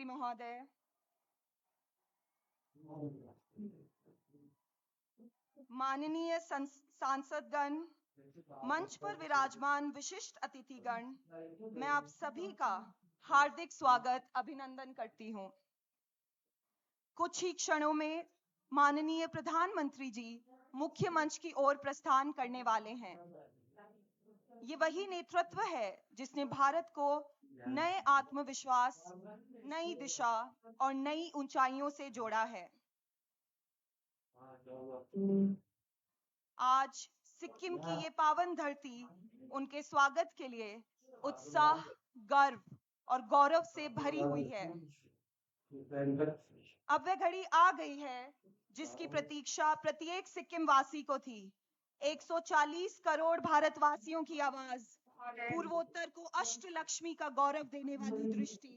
प्रधानमंत्री महोदय, माननीय सांसदगण, मंच पर विराजमान विशिष्ट अतिथिगण, मैं आप सभी का हार्दिक स्वागत अभिनंदन करती हूं। कुछ ही क्षणों में माननीय प्रधानमंत्री जी मुख्य मंच की ओर प्रस्थान करने वाले हैं। ये वही नेतृत्व है जिसने भारत को नए आत्मविश्वास, नई दिशा और नई ऊंचाइयों से जोड़ा है। आज सिक्किम की ये पावन धरती उनके स्वागत के लिए उत्साह, गर्व और गौरव से भरी हुई है। अब वह घड़ी आ गई है जिसकी प्रतीक्षा प्रत्येक सिक्किम वासी को थी। 140 करोड़ भारतवासियों की आवाज, पूर्वोत्तर को अष्टलक्ष्मी का गौरव देने वाली दृष्टि,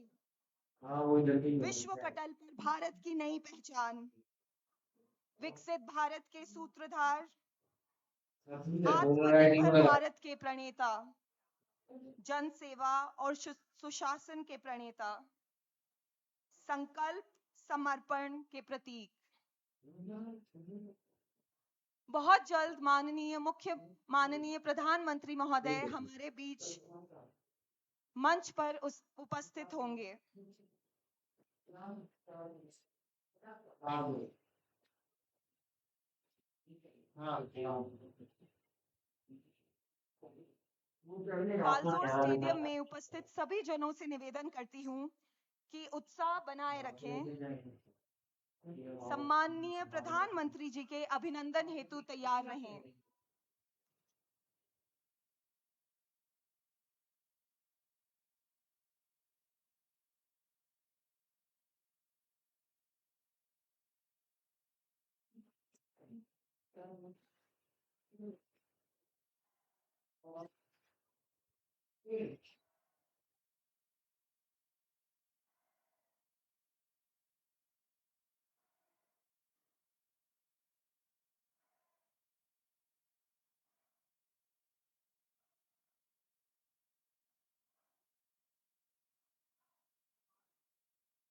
विश्व पटल पर भारत की नई पहचान, विकसित भारत के सूत्रधार, आत्मनिर्भर भारत के प्रणेता, जन सेवा और सुशासन के प्रणेता, संकल्प समर्पण के प्रतीक। बहुत जल्द माननीय प्रधानमंत्री महोदय हमारे बीच मंच पर उपस्थित होंगे। कालजोर स्टेडियम में उपस्थित सभी जनों से निवेदन करती हूं कि उत्साह बनाए रखें। सम्माननीय प्रधानमंत्री जी के अभिनंदन हेतु तैयार रहें।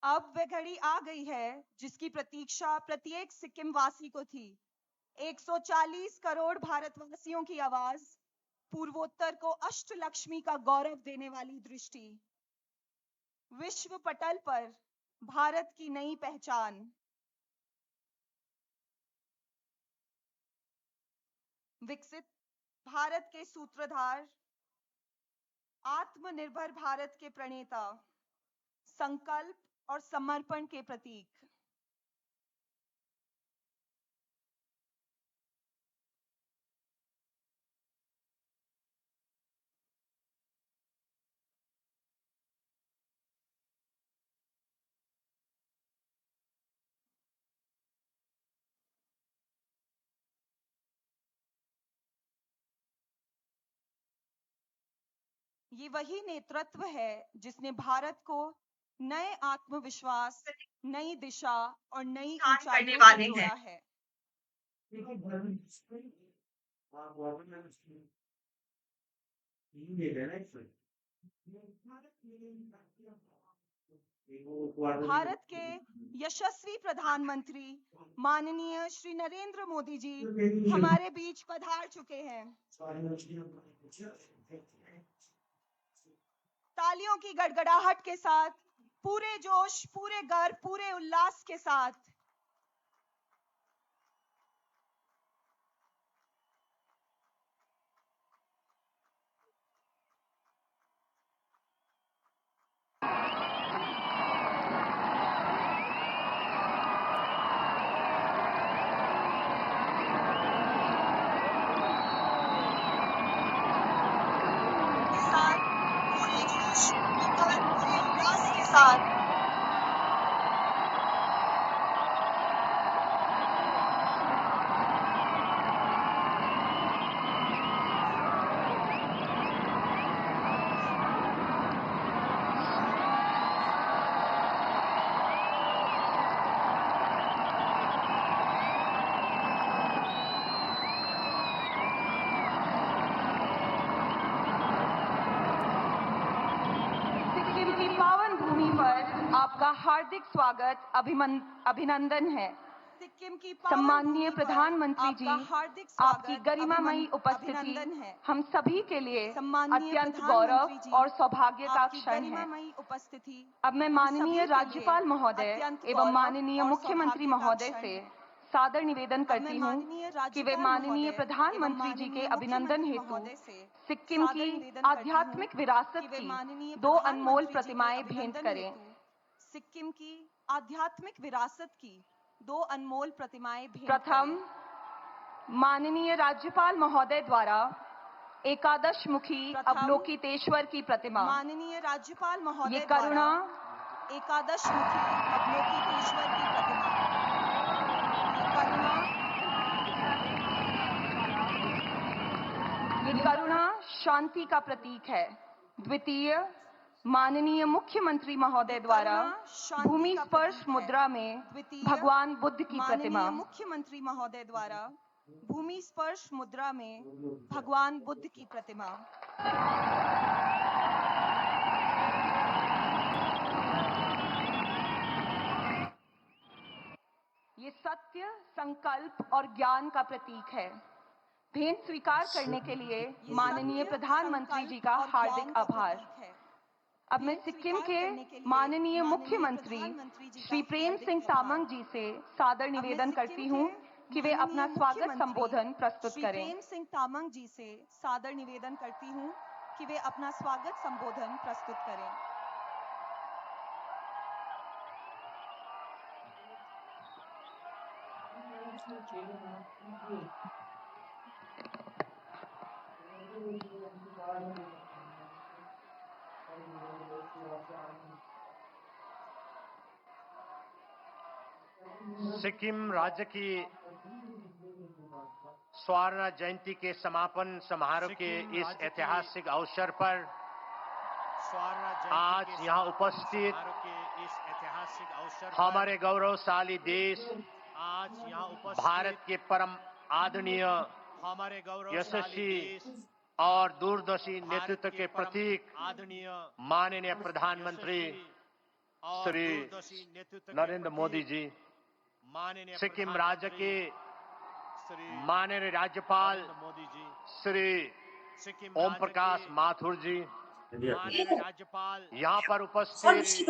अब वह घड़ी आ गई है जिसकी प्रतीक्षा प्रत्येक सिक्किम वासी को थी। 140 करोड़ भारतवासियों की आवाज, पूर्वोत्तर को अष्टलक्ष्मी का गौरव देने वाली दृष्टि, विश्व पटल पर भारत की नई पहचान, विकसित भारत के सूत्रधार, आत्मनिर्भर भारत के प्रणेता, संकल्प और समर्पण के प्रतीक। ये वही नेतृत्व है जिसने भारत को नए आत्मविश्वास, नई दिशा और नई ऊंचाइयों से जोड़ा है। भारत के यशस्वी प्रधानमंत्री माननीय श्री नरेंद्र मोदी जी हमारे बीच पधार चुके हैं। तालियों की गड़गड़ाहट के साथ, पूरे जोश, पूरे गर्व, पूरे उल्लास के साथ हार्दिक स्वागत अभिनंदन है। सिक्किम की सम्माननीय प्रधानमंत्री जी, आपकी गरिमामयी उपस्थिति हम सभी के लिए अत्यंत गौरव और सौभाग्य का क्षण है। अब मैं माननीय राज्यपाल महोदय एवं माननीय मुख्यमंत्री महोदय से सादर निवेदन करती हूँ कि वे माननीय प्रधानमंत्री जी के अभिनंदन हेतु सिक्किम की आध्यात्मिक विरासत की 2 अनमोल प्रतिमाएं भेंट करें। सिक्किम की आध्यात्मिक विरासत की 2 अनमोल प्रतिमाएं भेंट करें। प्रथम, माननीय राज्यपाल महोदय द्वारा एकादश मुखी अवलोकितेश्वर की प्रतिमा। माननीय राज्यपाल महोदय द्वारा एकादश मुखी अवलोकितेश्वर की प्रतिमा। ये करुणा शांति का प्रतीक है। द्वितीय, माननीय मुख्यमंत्री महोदय द्वारा भूमि स्पर्श मुद्रा में भगवान बुद्ध की प्रतिमा। मुख्यमंत्री महोदय द्वारा भूमि स्पर्श मुद्रा में भगवान बुद्ध की प्रतिमा। ये सत्य, संकल्प और ज्ञान का प्रतीक है। भेंट स्वीकार करने के लिए माननीय प्रधानमंत्री जी का हार्दिक आभार। अब मैं सिक्किम के माननीय मुख्यमंत्री श्री प्रेम सिंह तामांग जी से सादर निवेदन करती हूं कि वे अपना स्वागत संबोधन प्रस्तुत करें। प्रेम सिंह तामांग जी से सादर निवेदन करती हूं कि वे अपना स्वागत संबोधन प्रस्तुत करें। सिक्किम राज्य की स्वर्ण जयंती के समापन समारोह के इस ऐतिहासिक अवसर पर आज यहाँ उपस्थित हमारे गौरवशाली देश भारत के परम आदरणीय यशस्वी और दूरदर्शी नेतृत्व के प्रतीक माननीय प्रधानमंत्री श्री नरेंद्र मोदी जी, सिक्किम राज्य के माननीय राज्यपाल श्री ओम प्रकाश माथुर जी, माननीय राज्यपाल यहाँ पर उपस्थित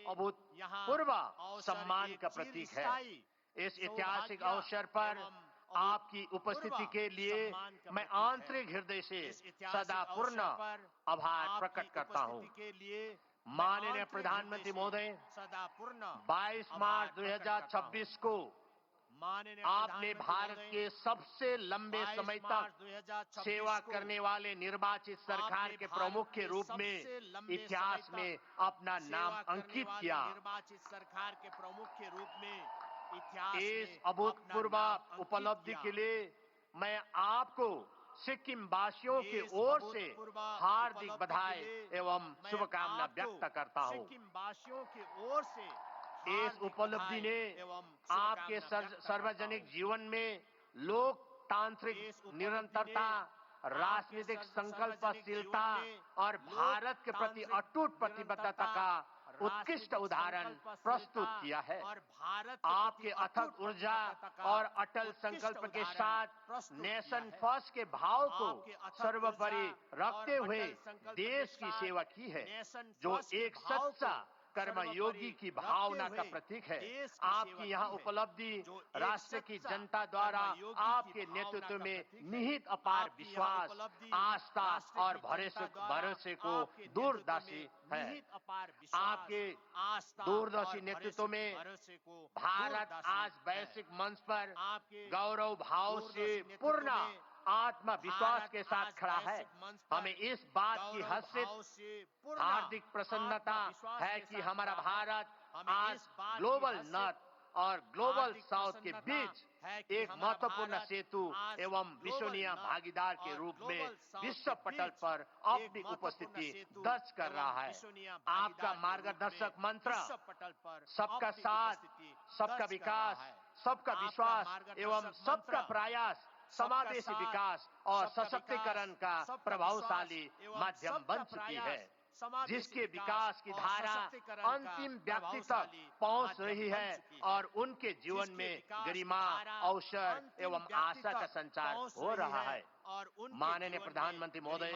अभूतपूर्व सम्मान का प्रतीक है। इस ऐतिहासिक अवसर पर आपकी उपस्थिति के लिए मैं आंतरिक हृदय से सदा पूर्ण आभार प्रकट करता हूं। माननीय प्रधानमंत्री महोदय, 22 मार्च 2026 को आपने भारत के सबसे लंबे समय तक सेवा करने वाले निर्वाचित सरकार के प्रमुख के रूप में इतिहास में अपना नाम अंकित किया। निर्वाचित सरकार के प्रमुख के रूप में इतिहास इस अभूतपूर्व उपलब्धि के लिए मैं आपको सिक्किम वासियों की ओर से हार्दिक बधाई एवं शुभकामना व्यक्त करता हूं। सिक्किम वासियों की ओर से इस उपलब्धि ने आपके सार्वजनिक जीवन में लोकतांत्रिक निरंतरता, राजनीतिक संकल्पशीलता और भारत के प्रति अटूट प्रतिबद्धता का उत्कृष्ट उदाहरण प्रस्तुत किया है। आपके अथक ऊर्जा और अटल संकल्प के साथ नेशन फर्स्ट के भाव को सर्वोपरि रखते हुए देश की सेवा की है, जो एक सच्चा कर्मयोगी की भावना का प्रतीक है। आपकी यह उपलब्धि राष्ट्र की जनता द्वारा आपके नेतृत्व में निहित अपार विश्वास, आस्था और भरोसे को दूरदर्शी है। आपके दूरदर्शी नेतृत्व में भारत आज वैश्विक मंच पर गौरव भाव से पूर्ण आत्मविश्वास के साथ खड़ा है। हमें इस बात की हर्षित हार्दिक प्रसन्नता है कि हमारा भारत आज ग्लोबल नॉर्थ और ग्लोबल साउथ के बीच एक महत्वपूर्ण सेतु एवं विश्वसनीय भागीदार के रूप में विश्व पटल पर अपनी उपस्थिति दर्ज कर रहा है। आपका मार्गदर्शक मंत्र सबका साथ, सबका विकास, सबका विश्वास एवं सबका प्रयास समावेशी विकास और सशक्तिकरण का प्रभावशाली माध्यम बन चुकी है, जिसके विकास की धारा अंतिम व्यक्ति तक पहुंच रही है और उनके जीवन में गरिमा, अवसर एवं आशा का संचार हो रहा है। माननीय प्रधानमंत्री महोदय,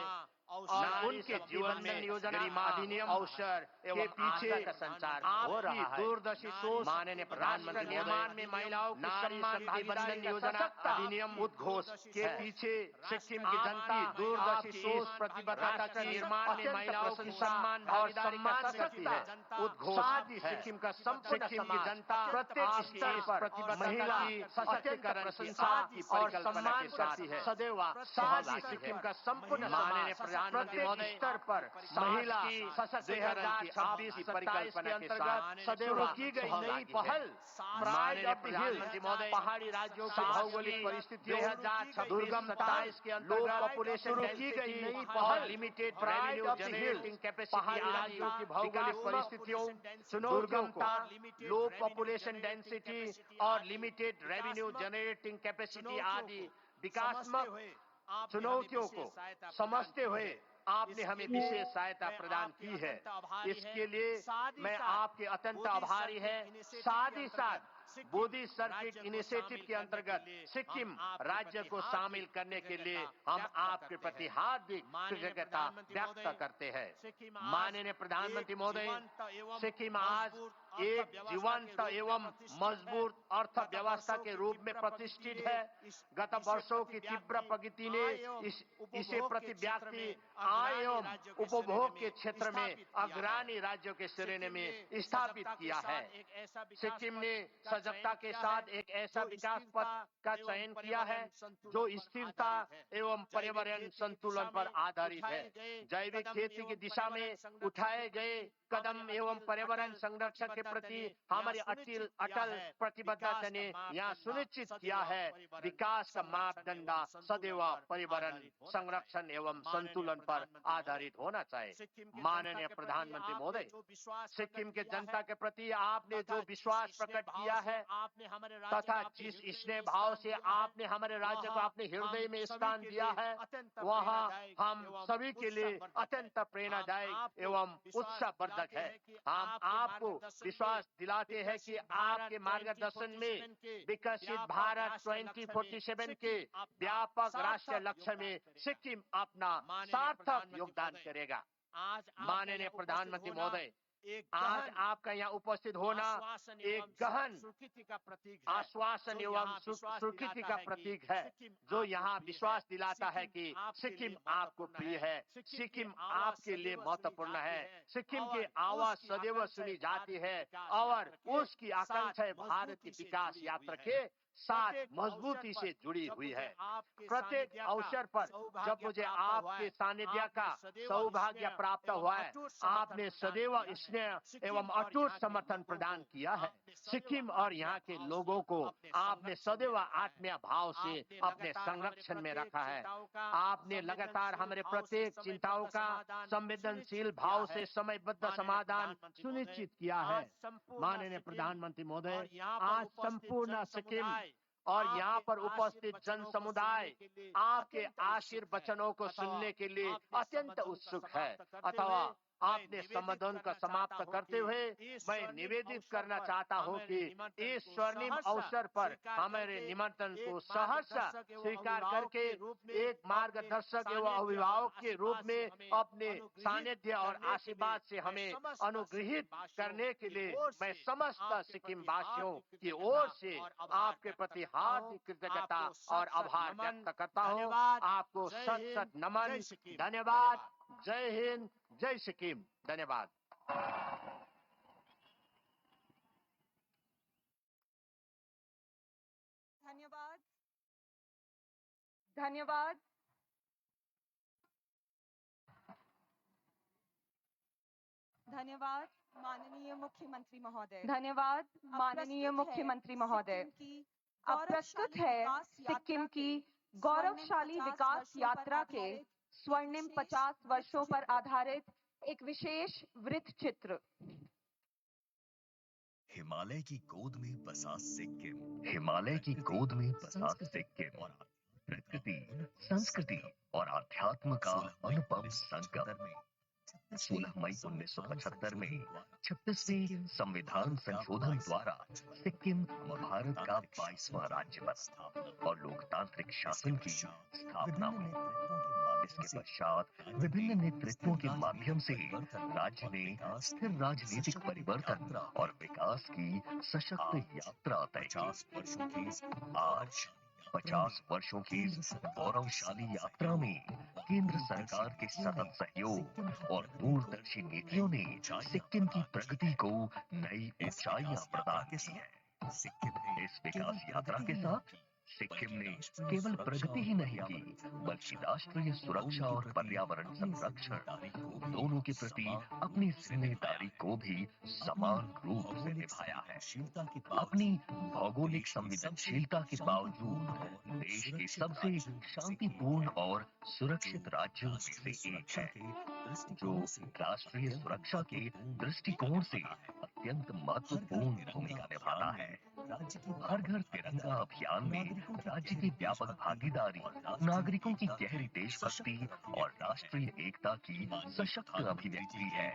और उनके जीवन में गरिमा, अधिनियम, अवसर एवं पीछे का संचार हो रहा है। दूरदर्शी सोच माननीय प्रधानमंत्री निर्माण में महिलाओं की सम्मान भागीदारी योजना अधिनियम उद्घोष के पीछे सिक्किम की जनता दूरदर्शी सोच प्रतिबद्धता के निर्माण में महिलाओं की सम्मान और सम्मान करती है। उद्घोष सिक्किम का संपूर्ण सिक्किम की जनता प्रत्येक स्तर पर महिला की सशक्तिकरण प्रशंसा और सम्मान करती है। सदैव सहभागी सिक्किम का संपूर्ण माननीय प्रधानमंत्री महोदय स्तर पर महिला की सशक्तिकरण की 26-27 के अंतर्गत सदैव की गई नई पहल माननीय प्रधानमंत्री महोदय पहाड़ी राज्यों की भौगोलिक परिस्थितियों 2026 दुर्गमता के अंतर्गत पॉपुलेशन की गई नई पहल लिमिटेड रेवेन्यू जनरेटिंग कैपेसिटी पहाड़ी राज्यों की भौगोलिक परिस्थितियों दुर्गमता, लो पॉपुलेशन डेंसिटी और लिमिटेड रेवेन्यू जनरेटिंग कैपेसिटी आदि विकासात्मक चुनौतियों को समझते हुए आपने हमें विशेष सहायता प्रदान की है। इसके लिए मैं आपके अत्यंत आभारी है। साथ ही साथ बोधी सर्किट इनिशिएटिव के अंतर्गत सिक्किम राज्य को शामिल करने के लिए हम आपके प्रति हार्दिक कृतज्ञता व्यक्त करते हैं। माननीय प्रधानमंत्री महोदय, सिक्किम आज एक जीवंत एवं मजबूत अर्थव्यवस्था के रूप में प्रतिष्ठित है। गत वर्षों की तीव्र प्रगति ने इसे प्रति व्यक्ति आय एवं उपभोग के क्षेत्र में अग्रणी राज्यों के श्रेणी में स्थापित किया है। सिक्किम ने सजगता के साथ एक ऐसा विकास पथ का चयन किया है जो स्थिरता एवं पर्यावरण संतुलन पर आधारित है। जैविक खेती की दिशा में उठाए गए कदम एवं पर्यावरण संरक्षण के प्रति हमारी अटल प्रतिबद्धता ने यहाँ सुनिश्चित किया है विकास का मापदंड सदैव पर्यावरण संरक्षण एवं संतुलन पर आधारित होना चाहिए। माननीय प्रधानमंत्री महोदय, सिक्किम के जनता के प्रति आपने जो विश्वास प्रकट किया है तथा जिस स्नेह भाव से आपने हमारे राज्य को अपने हृदय में स्थान दिया है, वहाँ हम सभी के लिए अत्यंत प्रेरणादायक एवं उत्साहवर्धक है। हम आपको विश्वास दिलाते हैं कि आपके मार्गदर्शन में विकसित भारत 2047 के व्यापक राष्ट्रीय लक्ष्य में सिक्किम अपना सार्थक योगदान करेगा। माननीय प्रधानमंत्री महोदय, आज आपका यहाँ उपस्थित होना एक गहन आश्वासन एवं स्वीकृति का प्रतीक है, जो यहाँ विश्वास दिलाता है कि सिक्किम आपको प्रिय है, सिक्किम आपके लिए महत्वपूर्ण है, सिक्किम की आवाज सदैव सुनी जाती है और उसकी आकांक्षा है भारत की विकास यात्रा के साथ मजबूती से जुड़ी हुई है। प्रत्येक अवसर पर जब मुझे आपके सानिध्य का सौभाग्य प्राप्त हुआ है, आपने सदैव स्नेह एवं अटूट समर्थन प्रदान किया है। सिक्किम और यहाँ के लोगों को आपने सदैव आत्मीय भाव से अपने संरक्षण में रखा है। आपने लगातार हमारे प्रत्येक चिंताओं का संवेदनशील भाव से समयबद्ध समाधान सुनिश्चित किया है। माननीय प्रधानमंत्री महोदय, आज संपूर्ण सिक्किम और यहाँ पर उपस्थित जन समुदाय आपके आशीर्वचनों को सुनने के लिए अत्यंत उत्सुक है। अथवा आपने संबोधन का समाप्त करते हुए मैं निवेदित करना चाहता हूँ कि इस स्वर्णिम अवसर पर हमारे निमंत्रण को सहर्ष स्वीकार करके एक मार्गदर्शक एवं अभिभावक के रूप में अपने सानिध्य और आशीर्वाद से हमें अनुग्रहित करने के लिए मैं समस्त सिक्किम वासियों की ओर से आपके प्रति हार्दिक कृतज्ञता और आभार व्यक्त करता हूँ। आपको सत सत नमन, धन्यवाद। जय हिंद, जय सिक्किम। धन्यवाद। धन्यवाद। धन्यवाद। धन्यवाद माननीय मुख्यमंत्री महोदय। धन्यवाद माननीय मुख्यमंत्री महोदय। अब प्रस्तुत है सिक्किम की गौरवशाली विकास यात्रा के स्वर्णिम 50 वर्षों पर आधारित एक विशेष वृत्त चित्र। हिमालय की गोद में बसा सिक्किम, हिमालय की गोद में बसा सिक्किम, प्रकृति, संस्कृति और आध्यात्म का अनुपम संगम। 16 मई 1975 में 36वें संविधान संशोधन द्वारा सिक्किम भारत का 22वां राज्य बना और लोकतांत्रिक शासन की स्थापना हुई। इसके पश्चात विभिन्न नेतृत्वों के माध्यम से राज्य ने स्थिर राजनीतिक परिवर्तन और विकास की सशक्त यात्रा तय की। आज 50 वर्षों की इस गौरवशाली यात्रा में केंद्र सरकार के सतत सहयोग और दूरदर्शी नीतियों ने सिक्किम की प्रगति को नई ऊंचाइयां प्रदान की है। इस विकास यात्रा के साथ सिक्किम ने केवल प्रगति ही नहीं की, बल्कि राष्ट्रीय सुरक्षा और पर्यावरण संरक्षण दोनों के प्रति अपनी जिम्मेदारी को भी समान रूप से निभाया है। अपनी भौगोलिक संवेदनशीलता के बावजूद देश के सबसे शांतिपूर्ण और सुरक्षित राज्यों में से एक है, जो राष्ट्रीय सुरक्षा के दृष्टिकोण से अत्यंत महत्वपूर्ण भूमिका निभाता है। हर घर तिरंगा अभियान में राज्य की व्यापक भागीदारी, नागरिकों की गहरी देशभक्ति और राष्ट्रीय एकता की सशक्त अभिव्यक्ति है।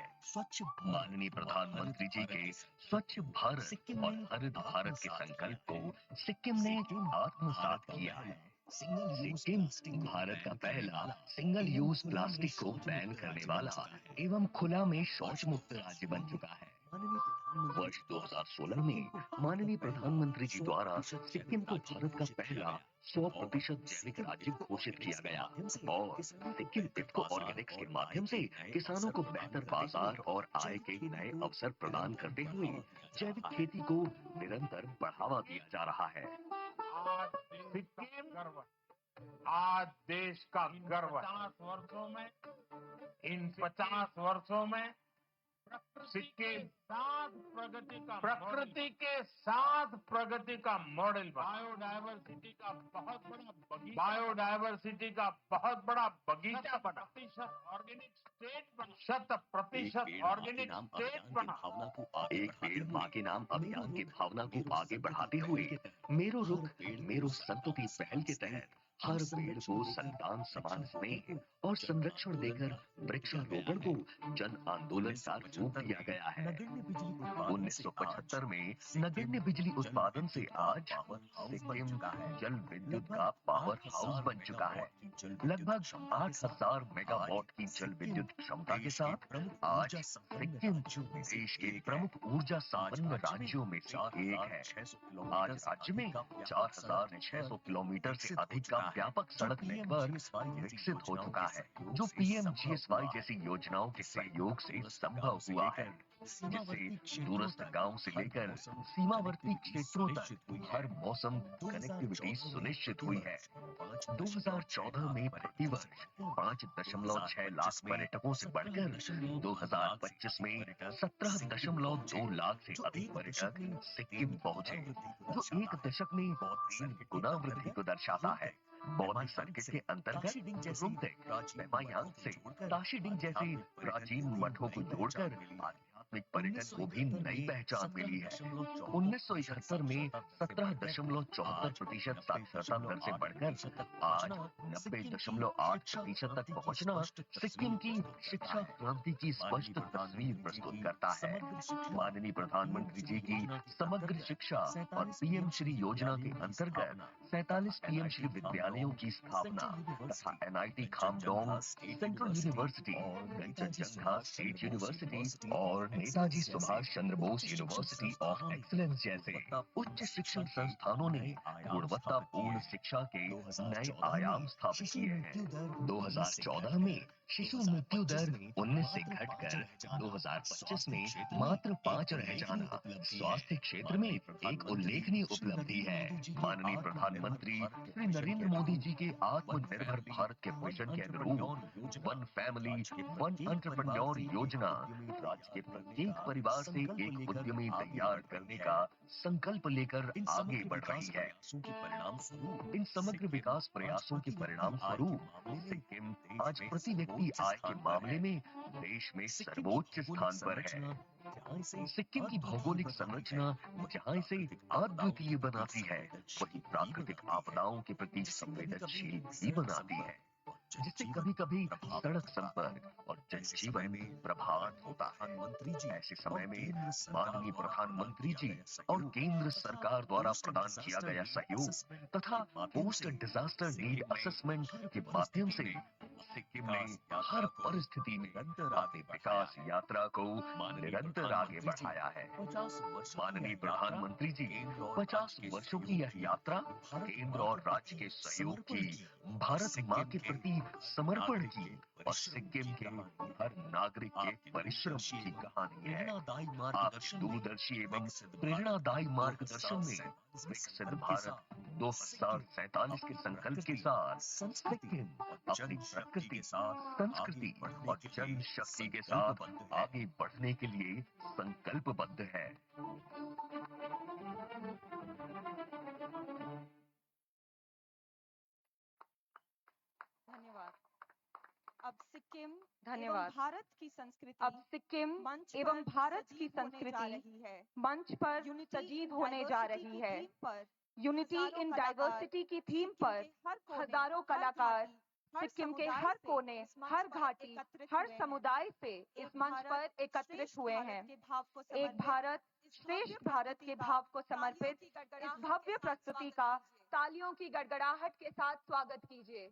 माननीय प्रधानमंत्री जी के स्वच्छ भारत और हरित भारत के संकल्प को सिक्किम ने आत्मसात किया है। सिक्किम भारत का पहला सिंगल यूज प्लास्टिक को बैन करने वाला एवं खुला में शौच मुक्त राज्य बन चुका है। वर्ष 2016 में माननीय प्रधानमंत्री जी द्वारा सिक्किम को भारत का पहला 100% जैविक राज्य घोषित किया गया और सिक्किम इफ्को ऑर्गेनिक्स के माध्यम से किसानों को बेहतर बाजार और आय के नए अवसर प्रदान करते हुए जैविक खेती को निरंतर बढ़ावा दिया जा रहा है। सिक्किम आज देश का गर्व है। 50 वर्षों में, इन 50 वर्षों में सिक्किम प्रकृति के साथ प्रगति का मॉडल बना। बायोडायवर्सिटी का बहुत बड़ा बगीचा बना। 100% ऑर्गेनिक स्टेट बना। एक पेड़ माँ के नाम अभियान की भावना को आगे बढ़ाते हुए मेरो रुख मेरो संतति पहल के तहत हर पेड़ को संतान समान स्नेह और संरक्षण देकर वृक्षारोपण को जन आंदोलन का रूप दिया गया है। 1975 में नगण्य बिजली उत्पादन से आज सिक्किम जल विद्युत का पावर हाउस बन चुका है। लगभग 8000 मेगावाट की जल विद्युत क्षमता के साथ आज सिक्किम देश के प्रमुख ऊर्जा संपन्न राज्यों में से एक है। आज राज्य में 4600 किलोमीटर से अधिक का व्यापक सड़क नेटवर्क विकसित हो चुका है, जो पीएमजीएसवाई जैसी योजनाओं के सहयोग से संभव हुआ है। जिससे दूरस्थ गांव से लेकर सीमावर्ती क्षेत्रों तक हर मौसम कनेक्टिविटी सुनिश्चित हुई है। 2014 में प्रतिवर्ष 5.6 लाख पर्यटकों से बढ़कर 2025 में 17.2 लाख से अधिक पर्यटक सिक्किम पहुंचे, जो एक दशक में 3 गुना वृद्धि को दर्शाता है। बौद्ध सर्किट के अंतर्गत रुमतेक, पेमायांग से ताशीडिंग जैसे प्राचीन मठों को जोड़कर आध्यात्मिक पर्यटन को भी नई पहचान मिली है। 1971 में 17.74% साक्षरता दर से बढ़कर आज 90.8% तक पहुंचना सिक्किम की शिक्षा क्रांति की स्पष्ट तस्वीर प्रस्तुत करता है। माननीय प्रधानमंत्री जी की समग्र शिक्षा और पीएम श्री योजना के अंतर्गत 47 पीएम श्री विद्यालयों की स्थापना तथा NIT Khamdong, central university, Kanchenjunga state university और Netaji Subhash Chandra Bose university of excellence जैसे उच्च शिक्षण संस्थानों ने गुणवत्तापूर्ण शिक्षा के नए आयाम स्थापित किए हैं। 2014 में शिशु मृत्यु दर 19 से घटकर 2025 में मात्र 5 रह जाना स्वास्थ्य क्षेत्र में एक उल्लेखनीय उपलब्धि है। माननीय प्रधानमंत्री श्री नरेंद्र मोदी जी के आत्मनिर्भर भारत के मिशन के अनुरूप वन फैमिली वन एंटरप्रेन्योर योजना राज्य के प्रत्येक परिवार से एक उद्यमी तैयार करने का संकल्प लेकर आगे बढ़ रही है। इन समग्र विकास प्रयासों के परिणाम स्वरूप सिक्किम आज प्रति व्यक्ति आय के मामले में देश में सर्वोच्च स्थान पर है। सिक्किम की भौगोलिक संरचना जहां इसे अद्वितीय बनाती है, वही प्राकृतिक आपदाओं के प्रति संवेदनशील भी बनाती है, जिससे कभी कभी सड़क संपर्क और जनजीवन में प्रभावित होता है। ऐसे समय में माननीय प्रधानमंत्री जी और केंद्र सरकार द्वारा प्रदान किया गया सहयोग तथा पोस्ट डिजास्टर नीड असेसमेंट के माध्यम से सिक्किम ने हर परिस्थिति में अपनी विकास यात्रा को निरंतर आगे बढ़ाया है। माननीय प्रधानमंत्री जी 50 वर्षों की यह यात्रा केंद्र और राज्य के सहयोग की, भारत माँ के प्रति समर्पण की और सिक्किम के हर नागरिक के परिश्रम की कहानी है। आप दूरदर्शी एवं प्रेरणादायी मार्गदर्शन में विकसित भारत 2047 के संकल्प के साथ सिक्किम अपनी प्रकृति, संस्कृति और जनशक्ति के साथ आगे बढ़ने के लिए संकल्पबद्ध है। अब सिक्किम धन्यवाद। भारत की संस्कृति अब सिक्किम एवं भारत की संस्कृति मंच पर सजीव होने जा रही है। यूनिटी इन डाइवर्सिटी की थीम पर हजारों कलाकार सिक्किम के हर कोने, हर घाटी, हर समुदाय से इस मंच पर एकत्रित हुए हैं। एक भारत श्रेष्ठ भारत के भाव को समर्पित इस भव्य प्रस्तुति का तालियों की गड़गड़ाहट के साथ स्वागत कीजिए।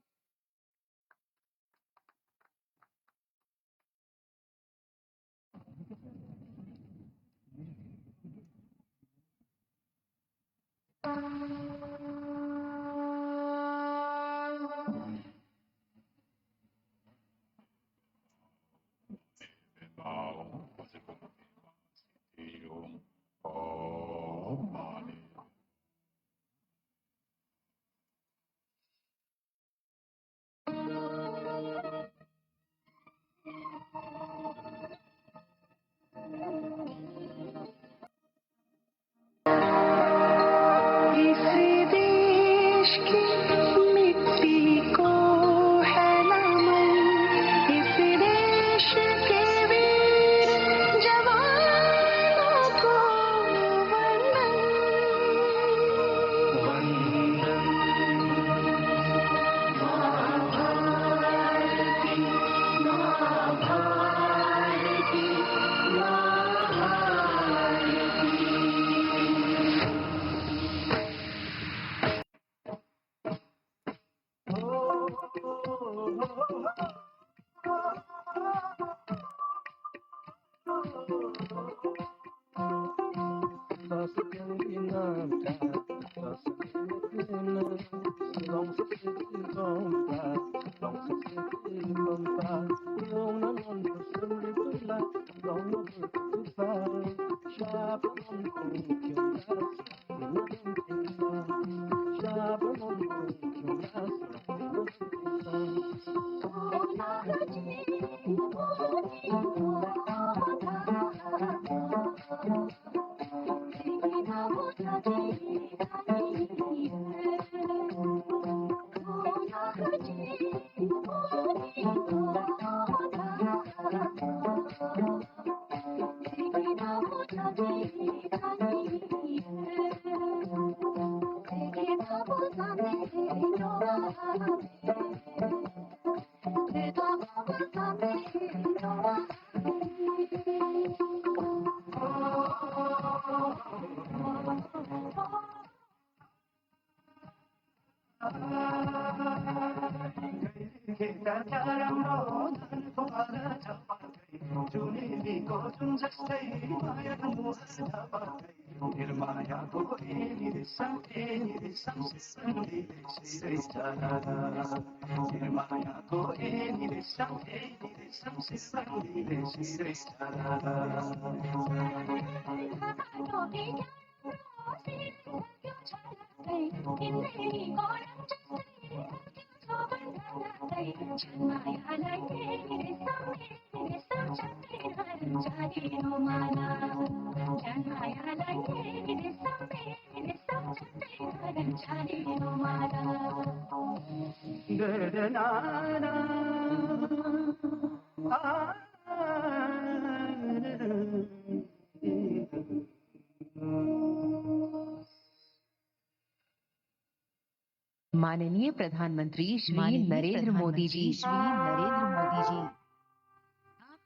माननीय प्रधानमंत्री श्री नरेंद्र मोदी जी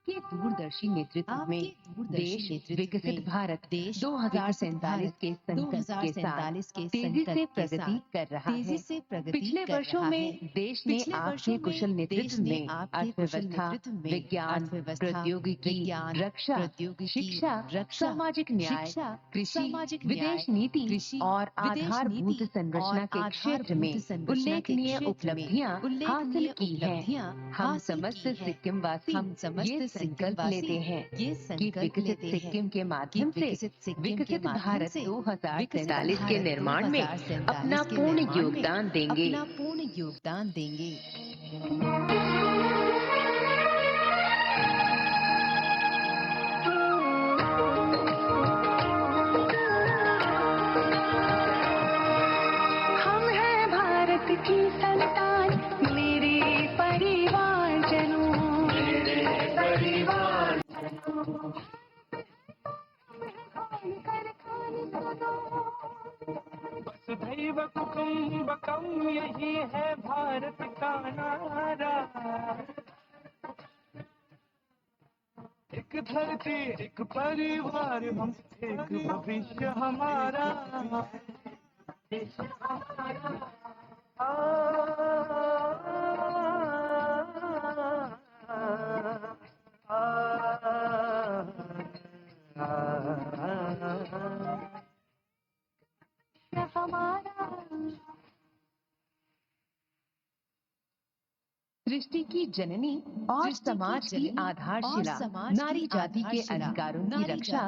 आपके दूरदर्शी नेतृत्व में देश विकसित भारत 2047 के संकल्प के साथ तेजी से प्रगति कर रहा है। पिछले वर्षों में देश ने आपके कुशल नेतृत्व में अर्थव्यवस्था, विज्ञान, प्रौद्योगिकी, रक्षा, शिक्षा, सामाजिक न्याय, कृषि, विदेश नीति और आधारभूत संरचना के क्षेत्र में उल्लेखनीय उपलब्धियां हासिल की हैं। हम समस्त सिक्किम वासी ये संकल्प लेते हैं कि विकसित सिक्किम के माध्यम से विकसित भारत 2047 के निर्माण में अपना पूर्ण योगदान देंगे। हम हैं भारत की संतान, मेरे परिवारजनों, वसुधैव कुटुम्बकम यही है भारत का नारा। एक धरती एक परिवार हम, एक भविष्य हमारा। सृष्टि की जननी और समाज की आधारशिला, नारी जाति के अधिकारों की रक्षा,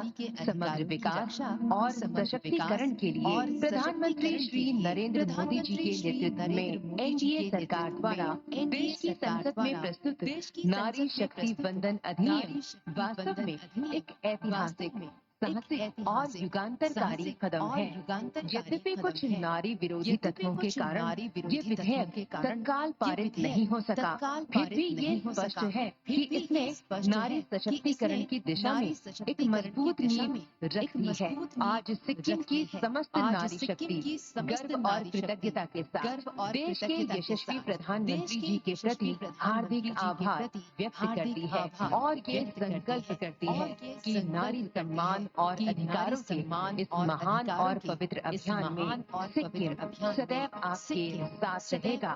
समग्र विकास और सशक्तिकरण के लिए प्रधानमंत्री श्री नरेंद्र मोदी जी के नेतृत्व में एनडीए सरकार द्वारा देश की संसद में प्रस्तुत नारी शक्ति वंदन अधिनियम वास्तव में एक ऐतिहासिक, साहसिक और युगांतरकारी कदम है। यद्यपि कुछ नारी विरोधी तत्वों के कारण ये विधेयक तत्काल पारित नहीं हो सका, फिर भी ये स्पष्ट है कि इसने नारी सशक्तिकरण की दिशा में एक मजबूत नींव रख दी है। आज सिक्किम की समस्त नारी शक्ति गर्व और कृतज्ञता के साथ देश के यशस्वी प्रधानमंत्री जी के प्रति हार्दिक आभार व्यक्त करती है और ये संकल्प करती है कि नारी सम्मान और अधिकारों के इस महान और पवित्र अभियान में सिक्किम सदैव आपके साथ रहेगा।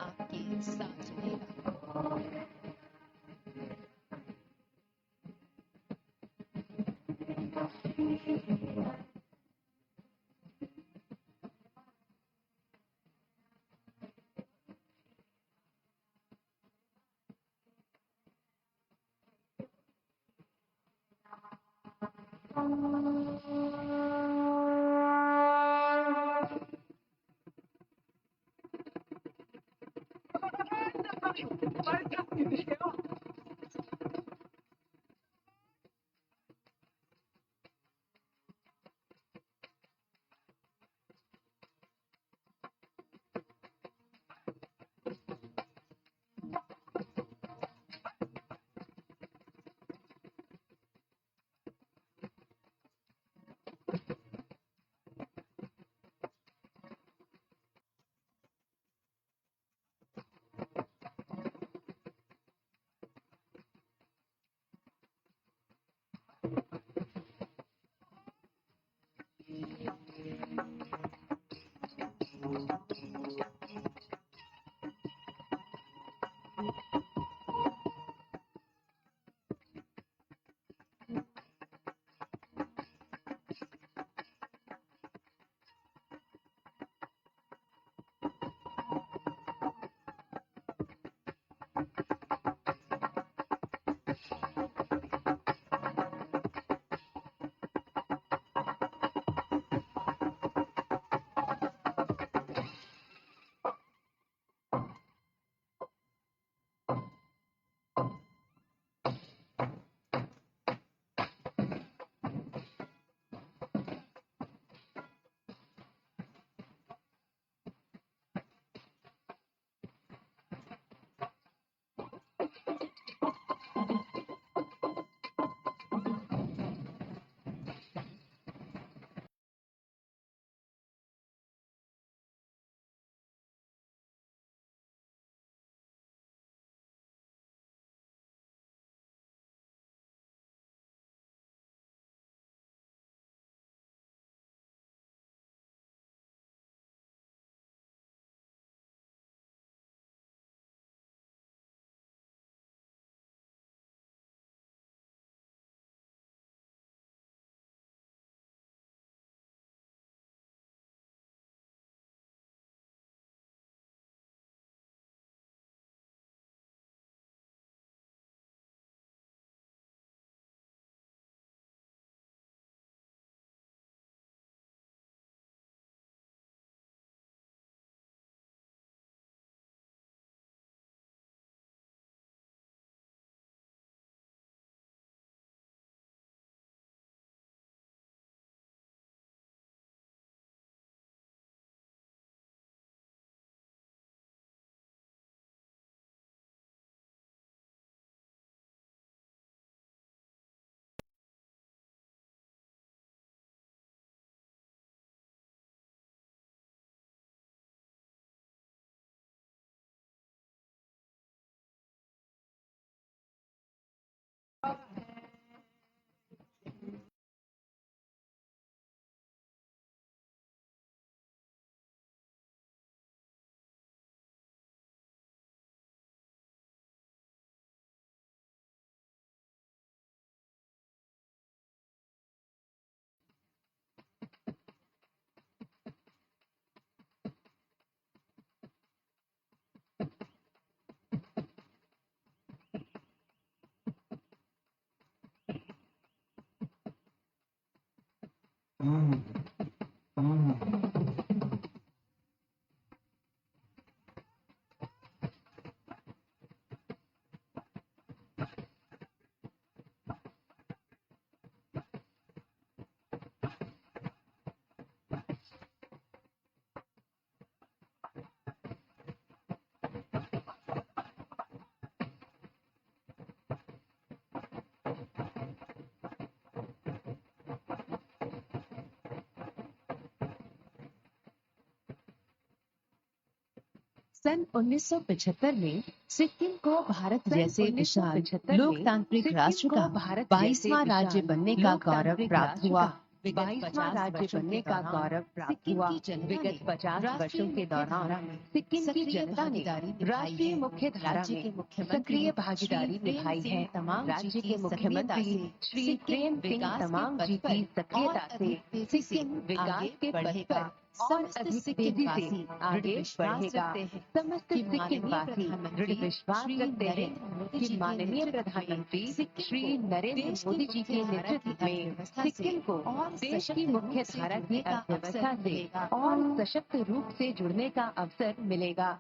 सन 1975 में सिक्किम को भारत जैसे विशाल लोकतांत्रिक राष्ट्र का 22वां राज्य बनने का गौरव प्राप्त हुआ। 22वां राज्य बनने का गौरव प्राप्त हुआ। विगत 50 वर्षों के दौरान सिक्किम की जनता ने राष्ट्रीय मुख्य धारा में सक्रिय भागीदारी निभाई है। राज्य के मुख्यमंत्री श्री प्रेम सिंह तमांग जी की सक्रियता से सिक्किम विकास के पथ पर और अधिक तेजी से आगे बढ़ेगा। समस्त सिक्किम वासी दृढ़ विश्वास रखते हैं कि माननीय प्रधानमंत्री श्री नरेंद्र मोदी जी के नेतृत्व में सिक्किम को देश की मुख्य धारा की अर्थव्यवस्था से और सशक्त रूप से जुड़ने का अवसर मिलेगा।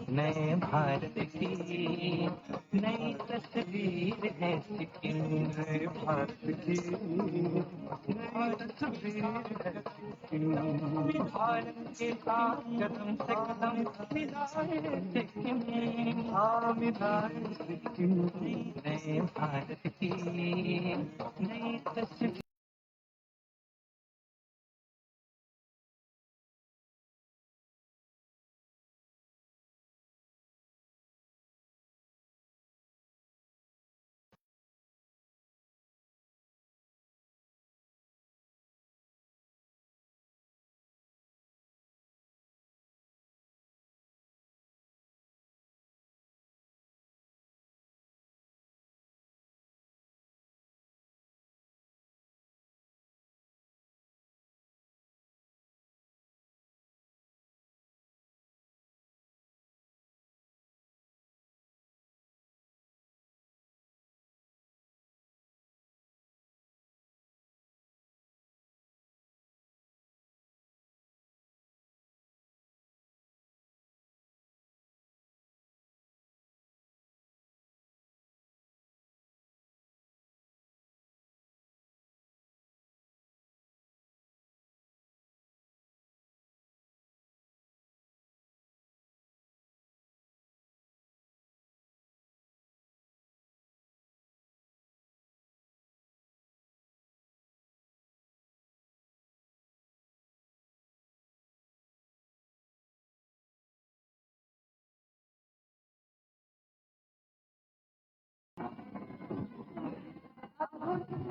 नए भारत की नई तस्वीर है सिक्किम। नए भारत की नई तस्वीर है सिक्किम। भारत के साथ कदम से कदम मिलाए सिक्किम। हाँ मिलाए सिक्किम। नए भारत की नई तस्वीर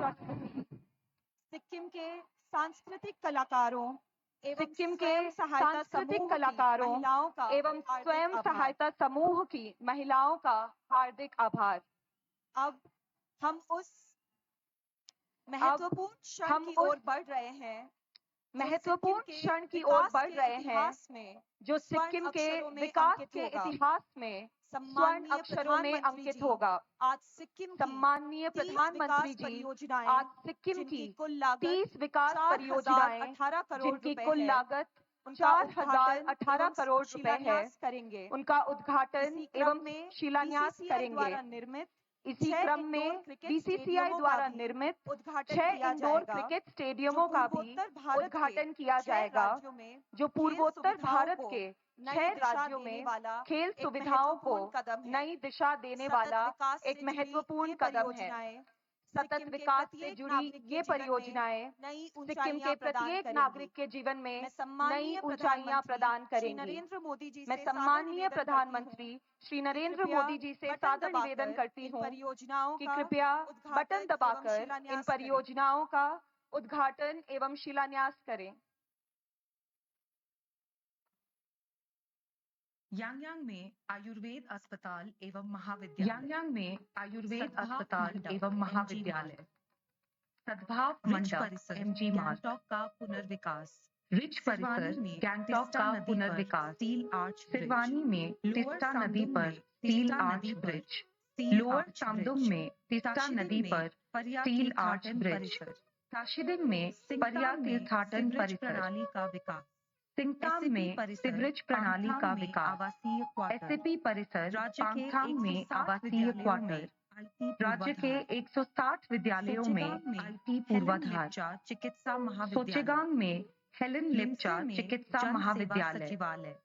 प्रस्तुति सिक्किम के सांस्कृतिक कलाकारों सिक्किम के सांस्कृतिक कलाकारों एवं स्वयं सहायता समूह की महिलाओं का हार्दिक आभार। अब हम उस महत्वपूर्ण क्षण की ओर बढ़ रहे हैं जो सिक्किम के विकास के इतिहास में स्वर्ण अक्षरों में अंकित होगा। आज सिक्किम सम्माननीय प्रधानमंत्री जी आज सिक्किम की 30 विकास परियोजनाएं जिनकी कुल लागत 4,018 करोड़ रुपए है करेंगे। उनका उद्घाटन एवं शिलान्यास करेंगे। इसी क्रम में बीसीसीआई द्वारा निर्मित 6 इंडोर क्रिकेट स्टेडियमों का भी उद्घाटन किया जाएगा, जो पूर्वोत्तर भारत के 6 राज्यों में खेल सुविधाओं को नई दिशा देने वाला एक महत्वपूर्ण कदम है। सतत विकास से जुड़ी ये परियोजनाएं सिक्किम के प्रत्येक नागरिक के जीवन में नई ऊंचाइयां प्रदान करेंगी। मैं सम्माननीय प्रधानमंत्री श्री नरेंद्र मोदी जी से सादर निवेदन करती हूँ कि कृपया बटन दबाकर इन परियोजनाओं का उद्घाटन एवं शिलान्यास करें। यांगयांग में आयुर्वेद अस्पताल एवं महाविद्यालय सद्भाव मंडप एमजी मार्ग का पुनर्विकास रिच परिसर गैंगटॉक का पुनर्विकास सिरवानी में तिस्ता नदी पर स्टील आर्च ब्रिज लोअर चामदुंग में तिस्ता नदी पर स्टील आर्च ब्रिज ताशिदिंग में पर्या तीर्थाटन परिसर का विकास सिंगताम में सीवरेज प्रणाली का विकास एसएपी परिसर पांगथांग में आवासीय क्वार्टर राज्य के 160 विद्यालयों में आईटी पूर्वाधार चिकित्सा महाविद्यालय सोचेगांग में हेलेन लिप्चा चिकित्सा महाविद्यालय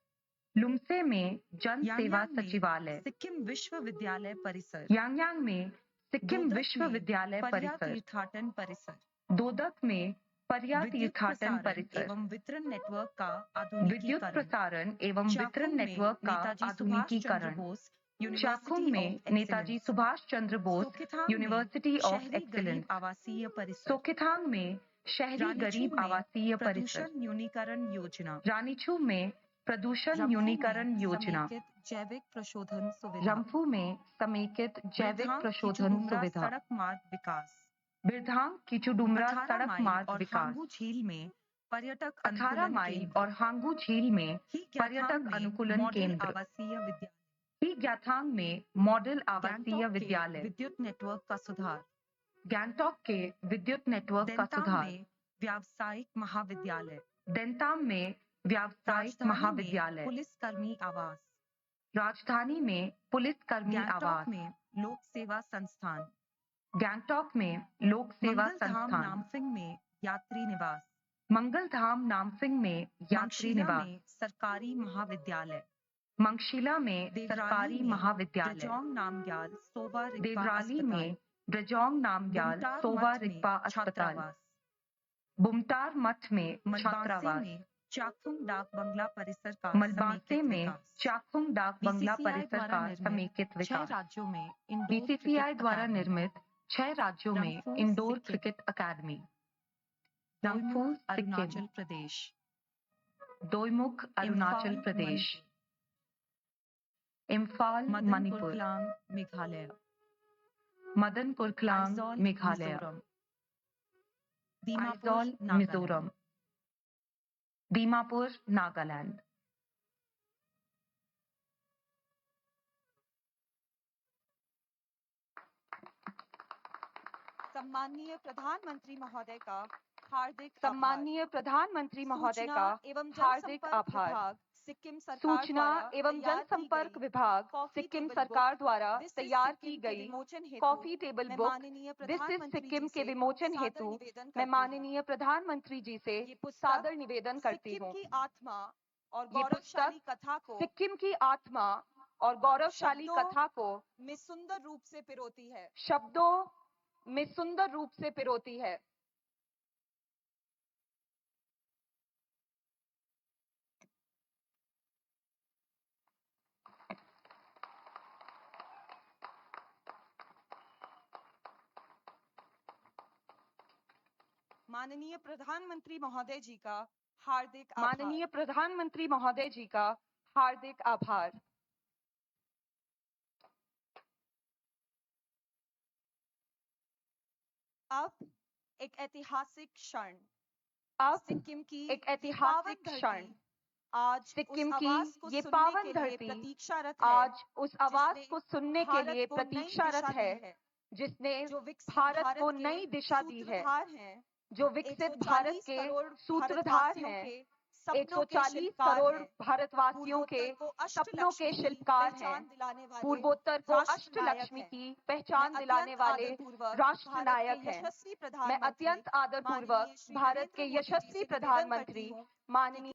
लुमसे में जन सेवा सचिवालय सिक्किम विश्वविद्यालय परिसर यांगयांग में सिक्किम विश्वविद्यालय परिसर तीर्थाटन परिसर दोदक में पर्या तीर्थाटन परिसर एवं वितरण नेटवर्क का विद्युत प्रसारण एवं वितरण नेटवर्क का आधुनिकीकरण चाकुंग में Netaji Subhash Chandra Bose university of excellence आवासीय परिसर सोकिथांग में शहरी गरीब आवासीय परिसर न्यूनीकरण योजना रानीचू में प्रदूषण न्यूनीकरण योजना जैविक प्रशोधन सुविधा रंफू में समेकित जैविक प्रशोधन सुविधा सड़क मार्ग विकास बिरधांग किचुडुमरा सड़क मार्ग विकास झील में पर्यटक 18 माइल और हांगू झील में पर्यटक अनुकूलन केंद्र आवासीय विद्यालय ही ग्याथांग में मॉडल आवासीय विद्यालय विद्युत नेटवर्क का सुधार गैंगटॉक के विद्युत नेटवर्क का सुधार व्यावसायिक महाविद्यालय देंताम में व्यावसायिक महाविद्यालय पुलिसकर्मी आवास राजधानी में पुलिसकर्मी आवास में लोक सेवा संस्थान गैंगटॉक में लोक सेवा संस्थान नामफिंग में यात्री निवास मंगलधाम नामफिंग में यात्री निवास सरकारी महाविद्यालय मंगशिला में सरकारी महाविद्यालय नामग्याल सोवा देवराली में ब्रजोंग नामग्याल सोवा रिक्पा अस्पताल बुमटार मठ में छात्रावास चाकुंग डाक बंगला परिसर का मलबासे में चाकुंग डाक बंगला परिसर का समेकित विकास राज्यों में बीसीसीआई द्वारा निर्मित 6 राज्यों में इंडोर क्रिकेट अकादमी रंगफू अरुणाचल प्रदेश दोईमुख अरुणाचल प्रदेश इम्फाल मणिपुर मेघालय मदनपुर क्लांग मेघालय आइजोल मिजोरम दीमापुर नागालैंड सम्माननीय प्रधानमंत्री महोदय का एवं हार्दिक आभार। सिक्किम सरकार सूचना एवं जनसंपर्क विभाग सिक्किम सरकार द्वारा तैयार की गई coffee table book this is Sikkim के विमोचन हेतु मैं माननीय प्रधानमंत्री जी से सादर निवेदन करती हूँ। की आत्मा और गौरवशाली कथा को सिक्किम की आत्मा और गौरवशाली कथा को में सुंदर रूप से पिरोती है। शब्दों में सुंदर रूप से पिरोती है। माननीय प्रधानमंत्री महोदय जी का हार्दिक माननीय प्रधानमंत्री महोदय जी का हार्दिक आभार। अब एक ऐतिहासिक क्षण, अब सिक्किम की एक ऐतिहासिक क्षण, आज सिक्किम उस की आवाज को ये सुनने पावन के लिए धरती प्रतीक्षारत है, आज उस आवाज जिसने को सुनने के भारत लिए को नई प्रतीक्षारत दिशा दी है, जिसने जो विकसित भारत को के नई दिशा दी है, सूत्रधार हैं, जो विकसित भारत 140 के करोड़ सूत्रधार भारतवासियों हैं, के सपनों के 140 शिल्पकार करोड़ हैं, भारतवासियों के पूर्वोत्तर को सपनों के अष्टलक्ष्मी की शिल्पकार हैं, पहचान दिलाने वाले पूर्वोत्तर को राष्ट्रनायक अष्टलक्ष्मी हैं। की पहचान मैं दिलाने अत्यंत वाले आदरपूर्वक राष्ट्रनायक भारत के हैं। यशस्वी मैं प्रधानमंत्री अत्यंत आदरपूर्वक माननीय श्री भारत के नरेंद्र मोदी जी यशस्वी से निवेदन प्रधानमंत्री करती हूं माननीय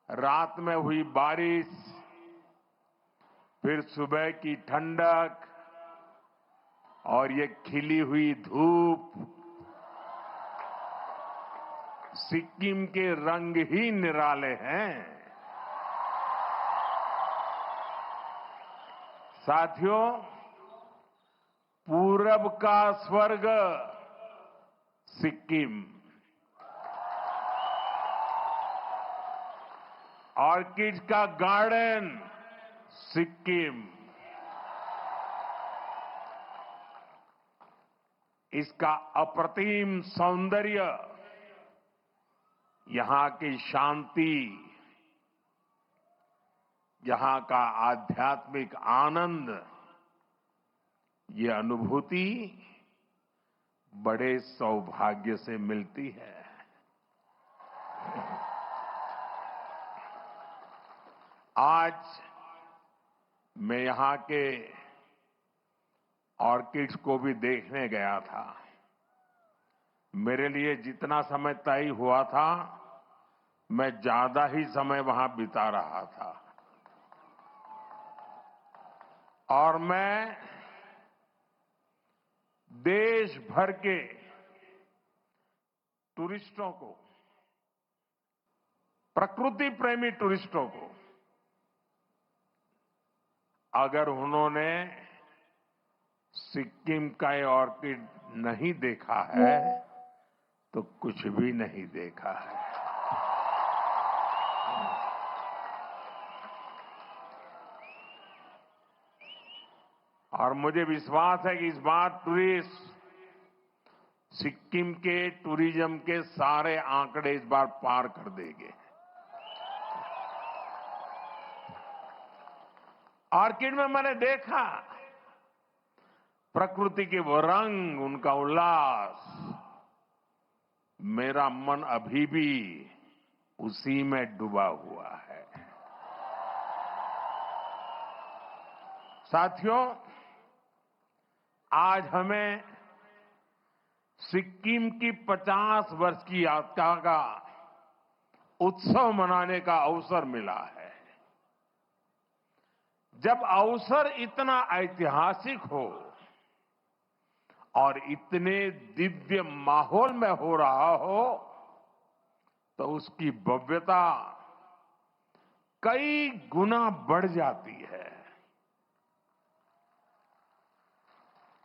रात में हुई बारिश, फिर सुबह की ठंडक और ये खिली हुई धूप, सिक्किम के रंग ही निराले हैं। साथियों, पूरब का स्वर्ग सिक्किम, ऑर्किड का गार्डन सिक्किम, इसका अप्रतिम सौंदर्य, यहां की शांति, यहां का आध्यात्मिक आनंद, ये अनुभूति बड़े सौभाग्य से मिलती है। आज मैं यहां के ऑर्किड्स को भी देखने गया था। मेरे लिए जितना समय तय हुआ था, मैं ज्यादा ही समय वहां बिता रहा था। और मैं देश भर के टूरिस्टों को, प्रकृति प्रेमी टूरिस्टों को, अगर उन्होंने सिक्किम का ये ऑर्किड नहीं देखा है तो कुछ भी नहीं देखा है। और मुझे विश्वास है कि इस बार टूरिस्ट सिक्किम के टूरिज्म के सारे आंकड़े इस बार पार कर देंगे। ऑर्किड में मैंने देखा प्रकृति के वो रंग, उनका उल्लास। मेरा मन अभी भी उसी में डूबा हुआ है। साथियों, आज हमें सिक्किम की 50 वर्ष की यात्रा का उत्सव मनाने का अवसर मिला है। जब अवसर इतना ऐतिहासिक हो और इतने दिव्य माहौल में हो रहा हो, तो उसकी भव्यता कई गुना बढ़ जाती है।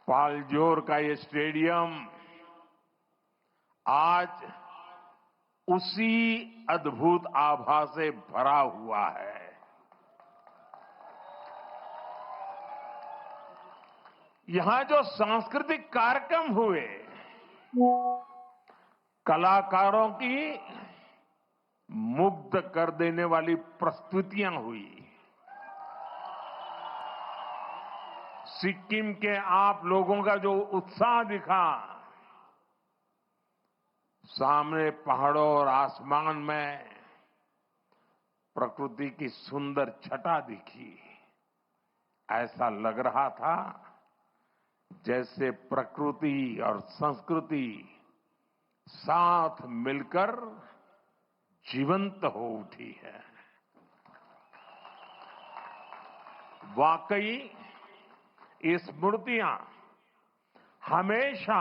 पालजोर का ये स्टेडियम आज उसी अद्भुत आभा से भरा हुआ है। यहां जो सांस्कृतिक कार्यक्रम हुए, कलाकारों की मुग्ध कर देने वाली प्रस्तुतियां हुई। सिक्किम के आप लोगों का जो उत्साह दिखा, सामने पहाड़ों और आसमान में प्रकृति की सुंदर छटा दिखी। ऐसा लग रहा था जैसे प्रकृति और संस्कृति साथ मिलकर जीवंत हो उठी है। वाकई ये स्मृतियां हमेशा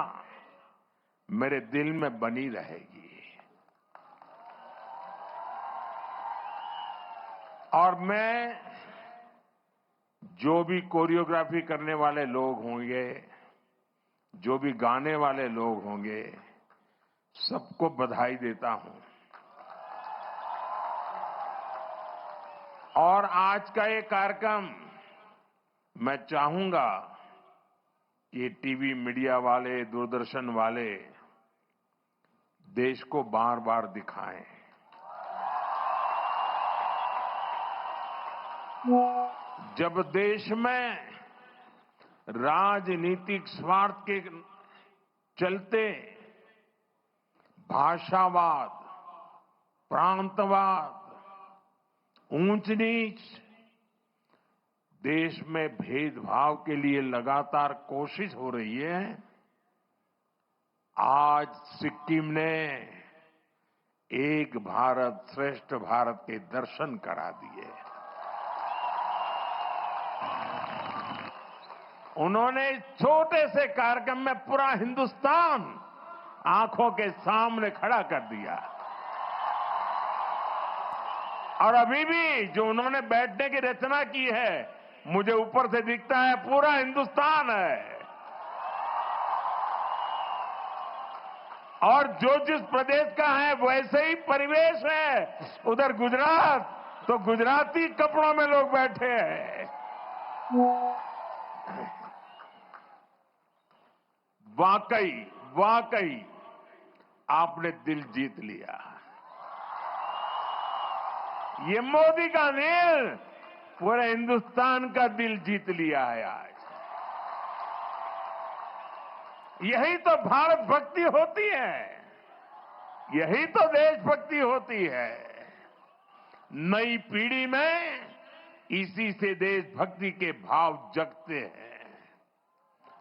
मेरे दिल में बनी रहेगी। और मैं जो भी कोरियोग्राफी करने वाले लोग होंगे, जो भी गाने वाले लोग होंगे, सबको बधाई देता हूं। और आज का ये कार्यक्रम मैं चाहूंगा कि टीवी मीडिया वाले, दूरदर्शन वाले देश को बार बार दिखाएं। जब देश में राजनीतिक स्वार्थ के चलते भाषावाद, प्रांतवाद, ऊंच नीच, देश में भेदभाव के लिए लगातार कोशिश हो रही है, आज सिक्किम ने एक भारत श्रेष्ठ भारत के दर्शन करा दिए। उन्होंने इस छोटे से कार्यक्रम में पूरा हिंदुस्तान आंखों के सामने खड़ा कर दिया। और अभी भी जो उन्होंने बैठने की रचना की है, मुझे ऊपर से दिखता है पूरा हिंदुस्तान है। और जो जिस प्रदेश का है वैसे ही परिवेश है। उधर गुजरात तो गुजराती कपड़ों में लोग बैठे हैं। वाकई वाकई आपने दिल जीत लिया। ये मोदी का दिल पूरे हिंदुस्तान का दिल जीत लिया है आज। यही तो भारत भक्ति होती है, यही तो देशभक्ति होती है। नई पीढ़ी में इसी से देशभक्ति के भाव जगते हैं।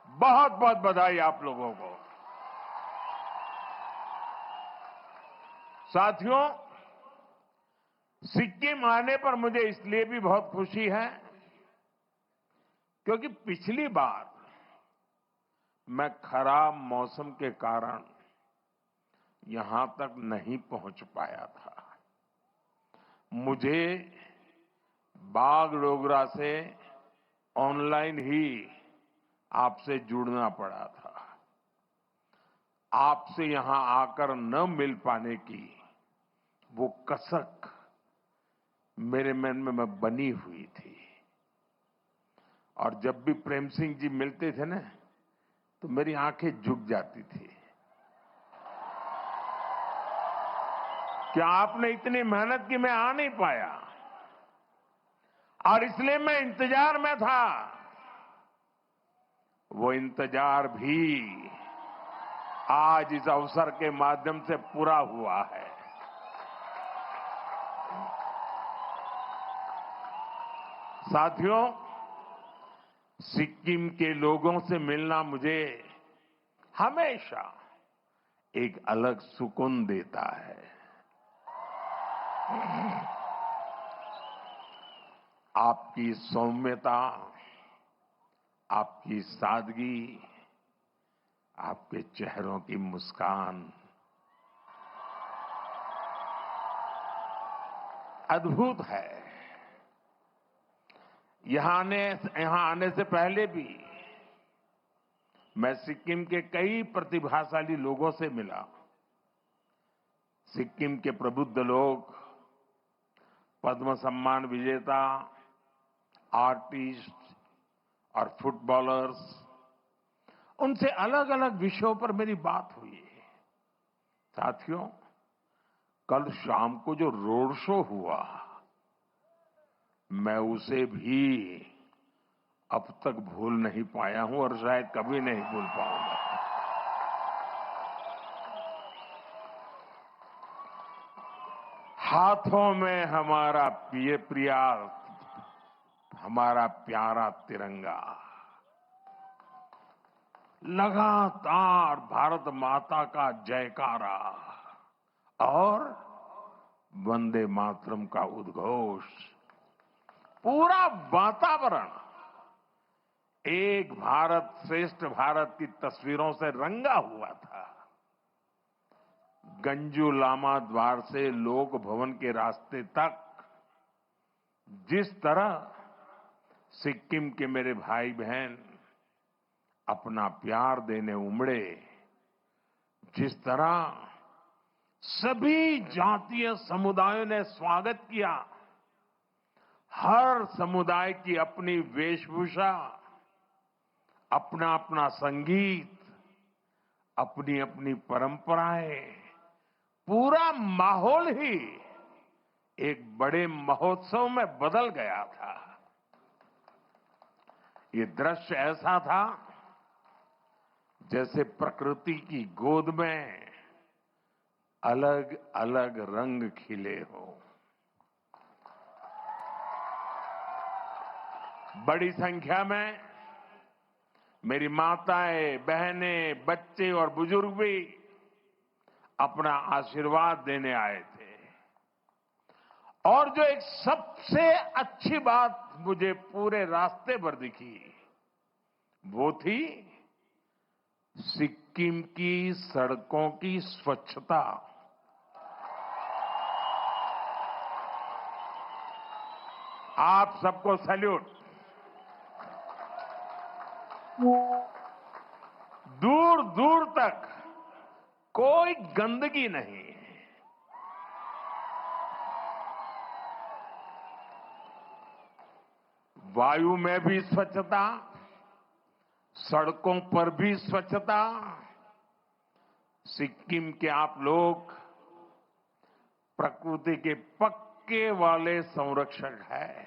बहुत बहुत बधाई आप लोगों को। साथियों, सिक्किम आने पर मुझे इसलिए भी बहुत खुशी है क्योंकि पिछली बार मैं खराब मौसम के कारण यहां तक नहीं पहुंच पाया था। मुझे बागडोगरा से ऑनलाइन ही आपसे जुड़ना पड़ा था। आपसे यहां आकर न मिल पाने की वो कसक मेरे मन में बनी हुई थी। और जब भी प्रेम सिंह जी मिलते थे ना, तो मेरी आंखें झुक जाती थी। क्या आपने इतनी मेहनत की, मैं आ नहीं पाया, और इसलिए मैं इंतजार में था। वो इंतजार भी आज इस अवसर के माध्यम से पूरा हुआ है। साथियों, सिक्किम के लोगों से मिलना मुझे हमेशा एक अलग सुकून देता है। आपकी सौम्यता, आपकी सादगी, आपके चेहरों की मुस्कान अद्भुत है। यहां आने से पहले भी मैं सिक्किम के कई प्रतिभाशाली लोगों से मिला। सिक्किम के प्रबुद्ध लोग, पद्म सम्मान विजेता, आर्टिस्ट और फुटबॉलर्स, उनसे अलग अलग विषयों पर मेरी बात हुई। साथियों, कल शाम को जो रोड शो हुआ, मैं उसे भी अब तक भूल नहीं पाया हूं और शायद कभी नहीं भूल पाऊंगा। हाथों में हमारा हमारा प्यारा तिरंगा, लगातार भारत माता का जयकारा और वंदे मातरम का उद्घोष, पूरा वातावरण एक भारत श्रेष्ठ भारत की तस्वीरों से रंगा हुआ था। गंजू लामा द्वार से लोक भवन के रास्ते तक जिस तरह सिक्किम के मेरे भाई बहन अपना प्यार देने उमड़े, जिस तरह सभी जातीय समुदायों ने स्वागत किया, हर समुदाय की अपनी वेशभूषा, अपना अपना संगीत, अपनी अपनी परंपराएं, पूरा माहौल ही एक बड़े महोत्सव में बदल गया था। ये दृश्य ऐसा था जैसे प्रकृति की गोद में अलग अलग रंग खिले हो। बड़ी संख्या में मेरी माताएं, बहनें, बच्चे और बुजुर्ग भी अपना आशीर्वाद देने आए थे। और जो एक सबसे अच्छी बात मुझे पूरे रास्ते पर दिखी, वो थी सिक्किम की सड़कों की स्वच्छता। आप सबको सैल्यूट। दूर दूर तक कोई गंदगी नहीं, वायु में भी स्वच्छता, सड़कों पर भी स्वच्छता। सिक्किम के आप लोग प्रकृति के पक्के वाले संरक्षक हैं,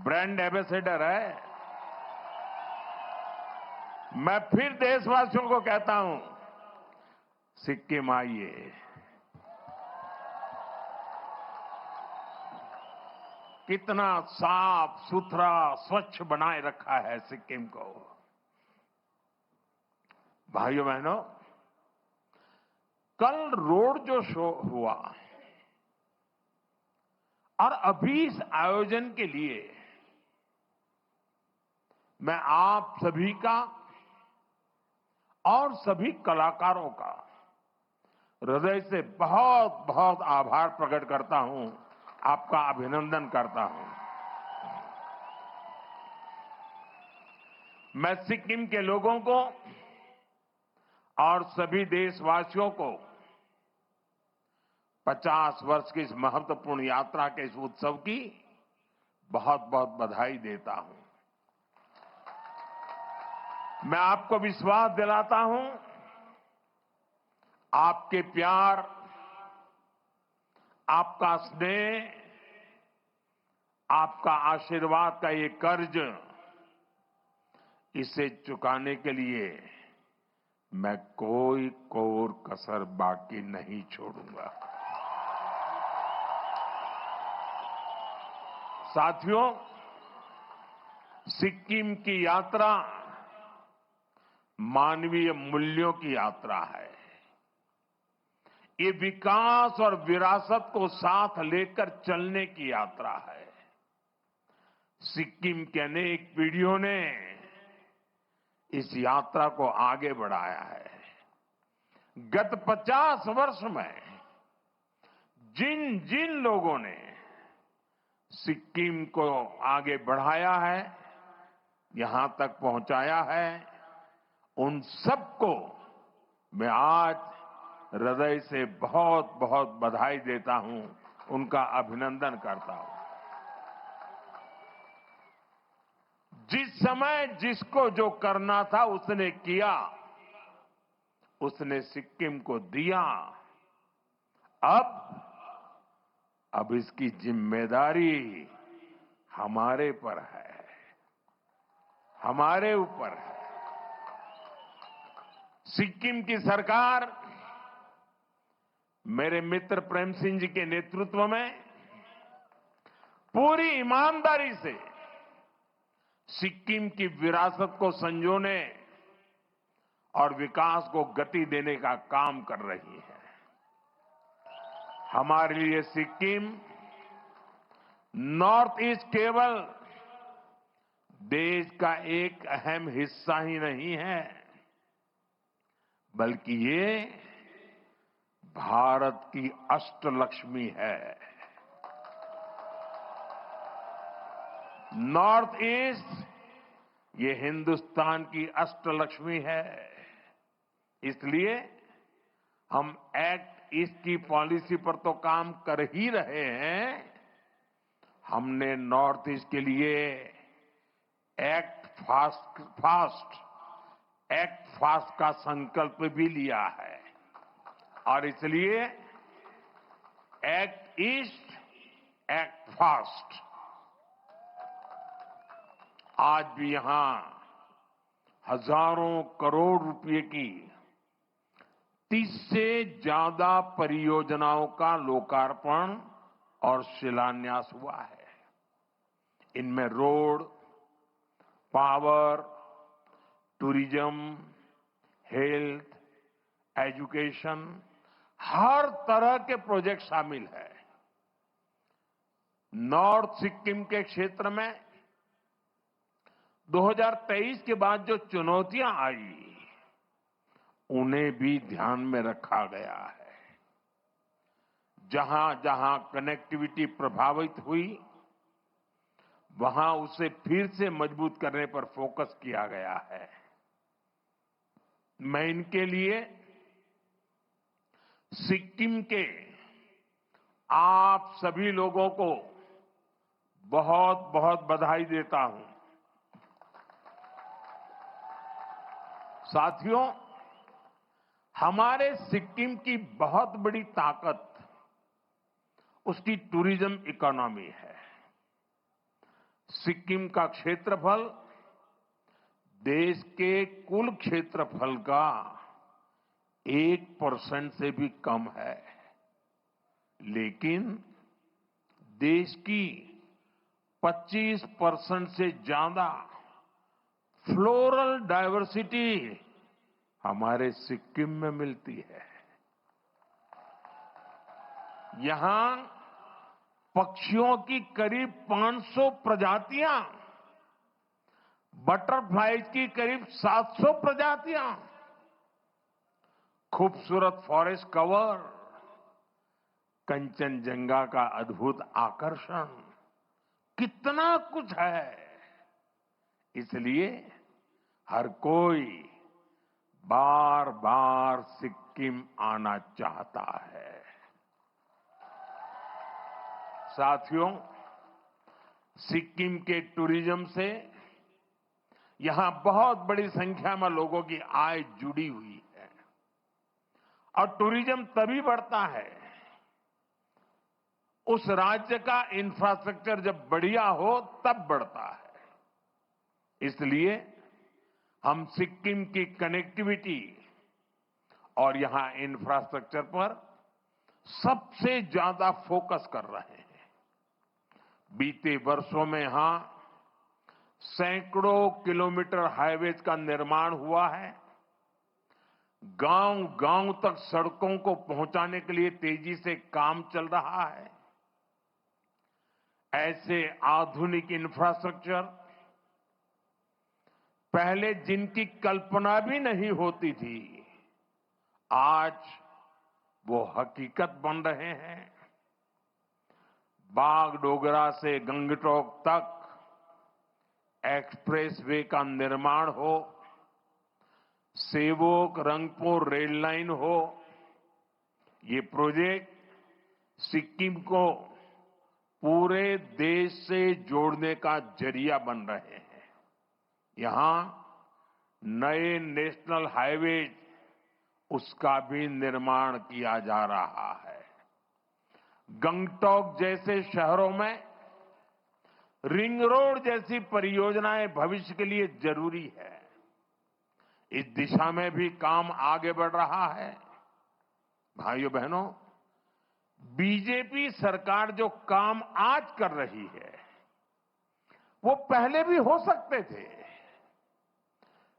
ब्रांड एम्बेसडर है। मैं फिर देशवासियों को कहता हूं, सिक्किम आइए। कितना साफ सुथरा स्वच्छ बनाए रखा है सिक्किम को। भाइयों बहनों, कल रोड जो शो हुआ और अभी इस आयोजन के लिए मैं आप सभी का और सभी कलाकारों का हृदय से बहुत बहुत आभार प्रकट करता हूं, आपका अभिनंदन करता हूं। मैं सिक्किम के लोगों को और सभी देशवासियों को 50 वर्ष की इस महत्वपूर्ण यात्रा के इस उत्सव की बहुत बहुत बधाई देता हूं। मैं आपको विश्वास दिलाता हूं, आपके प्यार, आपका स्नेह, आपका आशीर्वाद का ये कर्ज, इसे चुकाने के लिए मैं कोई कोर कसर बाकी नहीं छोड़ूंगा। साथियों, सिक्किम की यात्रा मानवीय मूल्यों की यात्रा है। ये विकास और विरासत को साथ लेकर चलने की यात्रा है। सिक्किम के अनेक पीढ़ियों ने इस यात्रा को आगे बढ़ाया है। गत 50 वर्ष में जिन जिन लोगों ने सिक्किम को आगे बढ़ाया है, यहां तक पहुंचाया है, उन सबको मैं आज हृदय से बहुत बहुत बधाई देता हूं, उनका अभिनंदन करता हूं। जिस समय जिसको जो करना था उसने किया, उसने सिक्किम को दिया। अब इसकी जिम्मेदारी हमारे पर है, हमारे ऊपर है। सिक्किम की सरकार मेरे मित्र प्रेम सिंह जी के नेतृत्व में पूरी ईमानदारी से सिक्किम की विरासत को संजोने और विकास को गति देने का काम कर रही है। हमारे लिए सिक्किम नॉर्थ ईस्ट केवल देश का एक अहम हिस्सा ही नहीं है, बल्कि ये भारत की अष्टलक्ष्मी है। नॉर्थ ईस्ट ये हिंदुस्तान की अष्टलक्ष्मी है। इसलिए हम एक्ट ईस्ट की पॉलिसी पर तो काम कर ही रहे हैं, हमने नॉर्थ ईस्ट के लिए एक्ट फास्ट का संकल्प भी लिया है। और इसलिए एक्ट ईस्ट, एक्ट फास्ट। आज भी यहां हजारों करोड़ रुपए की 30 से ज्यादा परियोजनाओं का लोकार्पण और शिलान्यास हुआ है। इनमें road, power, tourism, health, education, हर तरह के प्रोजेक्ट शामिल है। नॉर्थ सिक्किम के क्षेत्र में 2023 के बाद जो चुनौतियां आई, उन्हें भी ध्यान में रखा गया है। जहां जहां कनेक्टिविटी प्रभावित हुई, वहां उसे फिर से मजबूत करने पर फोकस किया गया है। मैं इनके लिए सिक्किम के आप सभी लोगों को बहुत बहुत बधाई देता हूं। साथियों, हमारे सिक्किम की बहुत बड़ी ताकत उसकी टूरिज्म इकोनॉमी है। सिक्किम का क्षेत्रफल देश के कुल क्षेत्रफल का 1% से भी कम है, लेकिन देश की 25% से ज्यादा फ्लोरल डाइवर्सिटी हमारे सिक्किम में मिलती है। यहां पक्षियों की करीब 500 प्रजातियां, बटरफ्लाइज की करीब 700 प्रजातियां, खूबसूरत फॉरेस्ट कवर, कंचनजंगा का अद्भुत आकर्षण, कितना कुछ है। इसलिए हर कोई बार बार सिक्किम आना चाहता है। साथियों, सिक्किम के टूरिज्म से यहां बहुत बड़ी संख्या में लोगों की आय जुड़ी हुई है और टूरिज्म तभी बढ़ता है उस राज्य का इंफ्रास्ट्रक्चर जब बढ़िया हो तब बढ़ता है। इसलिए हम सिक्किम की कनेक्टिविटी और यहां इंफ्रास्ट्रक्चर पर सबसे ज्यादा फोकस कर रहे हैं। बीते वर्षों में यहां सैकड़ों किलोमीटर हाईवेज का निर्माण हुआ है। गांव-गांव तक सड़कों को पहुंचाने के लिए तेजी से काम चल रहा है। ऐसे आधुनिक इंफ्रास्ट्रक्चर पहले जिनकी कल्पना भी नहीं होती थी, आज वो हकीकत बन रहे हैं। बागडोगरा से गंगटोक तक एक्सप्रेसवे का निर्माण हो, सेवोक रंगपुर रेल लाइन हो, ये प्रोजेक्ट सिक्किम को पूरे देश से जोड़ने का जरिया बन रहे हैं। यहां नए नेशनल हाईवे उसका भी निर्माण किया जा रहा है। गंगटोक जैसे शहरों में रिंग रोड जैसी परियोजनाएं भविष्य के लिए जरूरी है। इस दिशा में भी काम आगे बढ़ रहा है। भाइयों बहनों, बीजेपी सरकार जो काम आज कर रही है वो पहले भी हो सकते थे,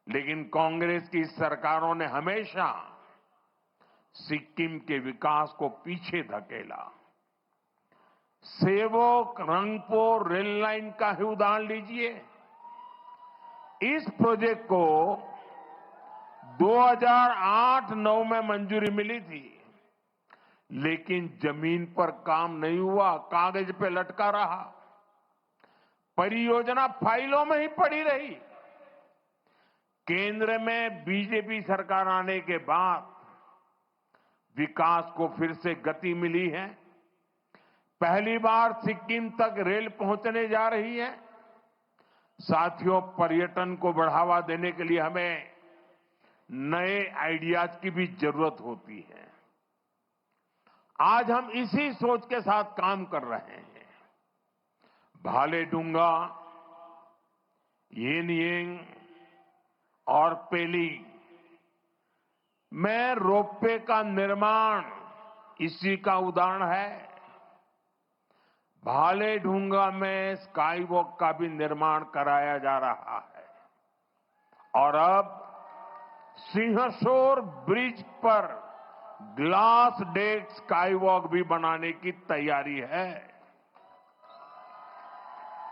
लेकिन कांग्रेस की सरकारों ने हमेशा सिक्किम के विकास को पीछे धकेला। सेवोक रंगपुर रेल लाइन का ही उदाहरण लीजिए। इस प्रोजेक्ट को 2008-9 में मंजूरी मिली थी, लेकिन जमीन पर काम नहीं हुआ, कागज पे लटका रहा। परियोजना फाइलों में ही पड़ी रही। केंद्र में बीजेपी सरकार आने के बाद विकास को फिर से गति मिली है। पहली बार सिक्किम तक रेल पहुंचने जा रही है। साथियों, पर्यटन को बढ़ावा देने के लिए हमें नए आइडियाज की भी जरूरत होती है। आज हम इसी सोच के साथ काम कर रहे हैं। भालेडुंगा, येनयेंग और पेली में रोपवे का निर्माण इसी का उदाहरण है। भालेडुंगा में स्काई वॉक का भी निर्माण कराया जा रहा है और अब सिंहसौर ब्रिज पर ग्लास डेक स्काई वॉक भी बनाने की तैयारी है।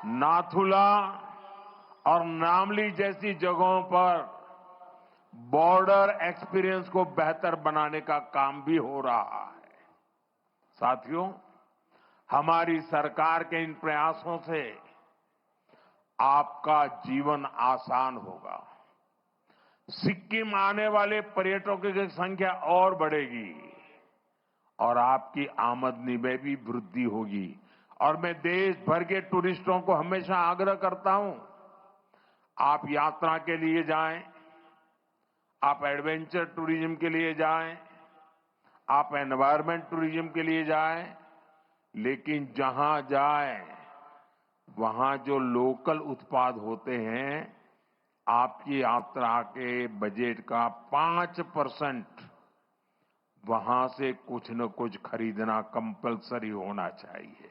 नाथुला और नामली जैसी जगहों पर बॉर्डर एक्सपीरियंस को बेहतर बनाने का काम भी हो रहा है। साथियों, हमारी सरकार के इन प्रयासों से आपका जीवन आसान होगा। सिक्किम आने वाले पर्यटकों की संख्या और बढ़ेगी और आपकी आमदनी में भी वृद्धि होगी। और मैं देश भर के टूरिस्टों को हमेशा आग्रह करता हूं, आप यात्रा के लिए जाएं, आप एडवेंचर टूरिज्म के लिए जाएं, आप एनवायरमेंट टूरिज्म के लिए जाएं, लेकिन जहां जाएं वहां जो लोकल उत्पाद होते हैं आपकी यात्रा के बजट का 5% वहां से कुछ न कुछ खरीदना कंपलसरी होना चाहिए।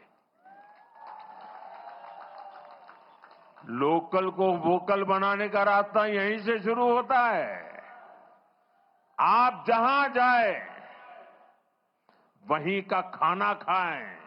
लोकल को वोकल बनाने का रास्ता यहीं से शुरू होता है। आप जहां जाए वहीं का खाना खाएं।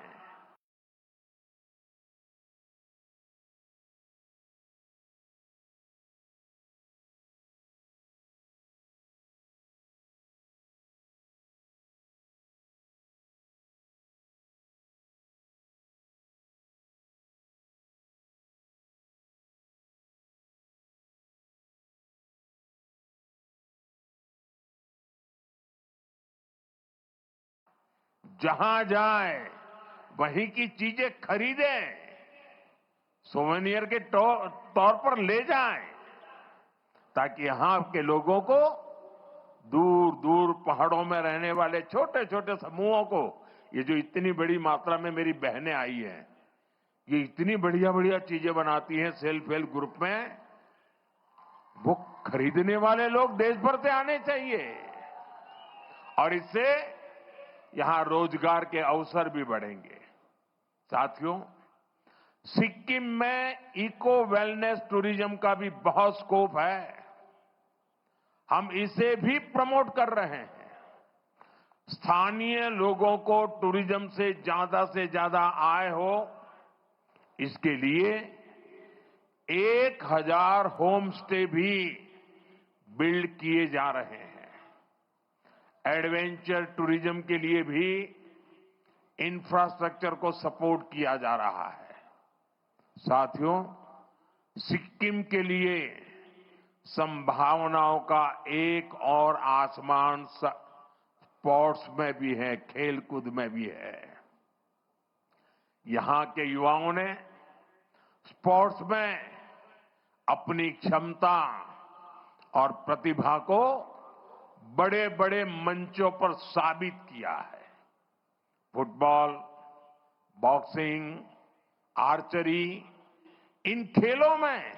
जहां जाए वहीं की चीजें खरीदें, सोवेनियर के तौर पर ले जाएं, ताकि यहां के लोगों को, दूर दूर पहाड़ों में रहने वाले छोटे छोटे समूहों को, ये जो इतनी बड़ी मात्रा में मेरी बहनें आई हैं, ये इतनी बढ़िया बढ़िया चीजें बनाती हैं सेल्फ हेल्प ग्रुप में, वो खरीदने वाले लोग देश भर से आने चाहिए और इससे यहां रोजगार के अवसर भी बढ़ेंगे। साथियों, सिक्किम में इको वेलनेस टूरिज्म का भी बहुत स्कोप है। हम इसे भी प्रमोट कर रहे हैं। स्थानीय लोगों को टूरिज्म से ज्यादा आय हो, इसके लिए 1000 होम स्टे भी बिल्ड किए जा रहे हैं। एडवेंचर टूरिज्म के लिए भी इंफ्रास्ट्रक्चर को सपोर्ट किया जा रहा है। साथियों, सिक्किम के लिए संभावनाओं का एक और आसमान स्पोर्ट्स में भी है, खेलकूद में भी है। यहां के युवाओं ने स्पोर्ट्स में अपनी क्षमता और प्रतिभा को बड़े बड़े मंचों पर साबित किया है। फुटबॉल, बॉक्सिंग, आर्चरी, इन खेलों में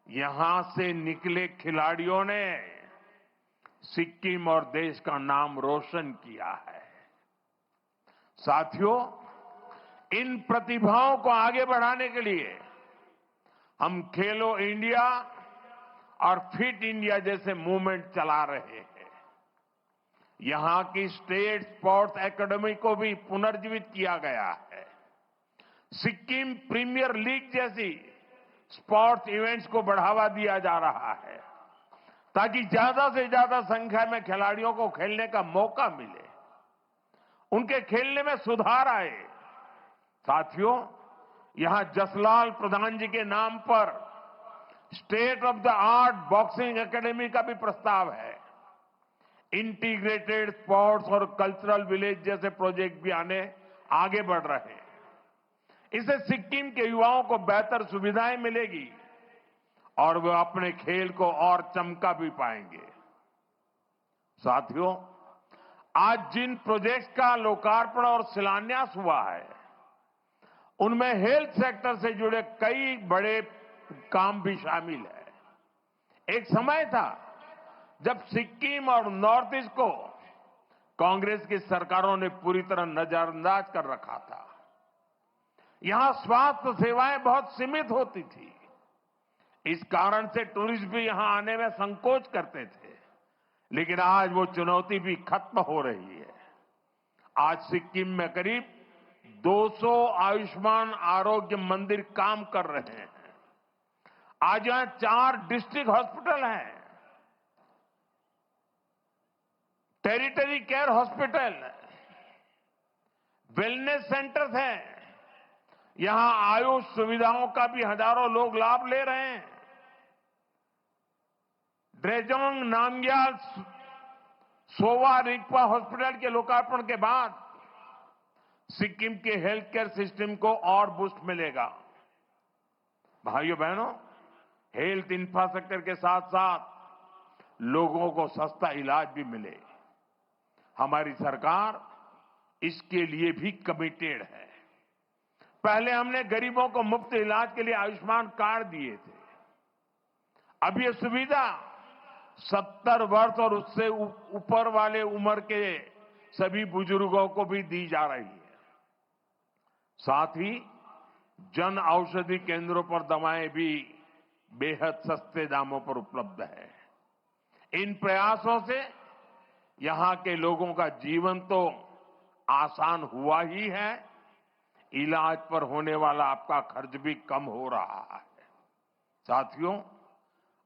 यहां से निकले खिलाड़ियों ने सिक्किम और देश का नाम रोशन किया है। साथियों, इन प्रतिभाओं को आगे बढ़ाने के लिए हम खेलो इंडिया और फिट इंडिया जैसे मूवमेंट चला रहे हैं। यहां की स्टेट स्पोर्ट्स एकेडमी को भी पुनर्जीवित किया गया है। सिक्किम प्रीमियर लीग जैसी स्पोर्ट्स इवेंट्स को बढ़ावा दिया जा रहा है, ताकि ज्यादा से ज्यादा संख्या में खिलाड़ियों को खेलने का मौका मिले, उनके खेलने में सुधार आए। साथियों, यहां जसलाल प्रधान जी के नाम पर state of the art boxing academy का भी प्रस्ताव है। इंटीग्रेटेड स्पोर्ट्स और कल्चरल विलेज जैसे प्रोजेक्ट भी आगे बढ़ रहे हैं। इससे सिक्किम के युवाओं को बेहतर सुविधाएं मिलेगी और वे अपने खेल को और चमका भी पाएंगे। साथियों, आज जिन प्रोजेक्ट्स का लोकार्पण और शिलान्यास हुआ है, उनमें हेल्थ सेक्टर से जुड़े कई बड़े काम भी शामिल है। एक समय था जब सिक्किम और नॉर्थ ईस्ट को कांग्रेस की सरकारों ने पूरी तरह नजरअंदाज कर रखा था। यहां स्वास्थ्य सेवाएं बहुत सीमित होती थी। इस कारण से टूरिस्ट भी यहां आने में संकोच करते थे। लेकिन आज वो चुनौती भी खत्म हो रही है। आज सिक्किम में करीब 200 आयुष्मान आरोग्य मंदिर काम कर रहे हैं। आज यहां 4 डिस्ट्रिक्ट हॉस्पिटल हैं, territory care hospital, wellness centres हैं। यहां आयुष सुविधाओं का भी हजारों लोग लाभ ले रहे हैं। ड्रेजोंग नामग्याल सोवा रिगपा हॉस्पिटल के लोकार्पण के बाद सिक्किम के हेल्थ केयर सिस्टम को और बूस्ट मिलेगा। भाइयों बहनों, हेल्थ इंफ्रास्ट्रक्चर के साथ साथ लोगों को सस्ता इलाज भी मिले, हमारी सरकार इसके लिए भी कमिटेड है। पहले हमने गरीबों को मुफ्त इलाज के लिए आयुष्मान कार्ड दिए थे। अब ये सुविधा 70 वर्ष और उससे ऊपर वाले उम्र के सभी बुजुर्गों को भी दी जा रही है। साथ ही जन औषधि केंद्रों पर दवाएं भी बेहद सस्ते दामों पर उपलब्ध है। इन प्रयासों से यहां के लोगों का जीवन तो आसान हुआ ही है, इलाज पर होने वाला आपका खर्च भी कम हो रहा है। साथियों,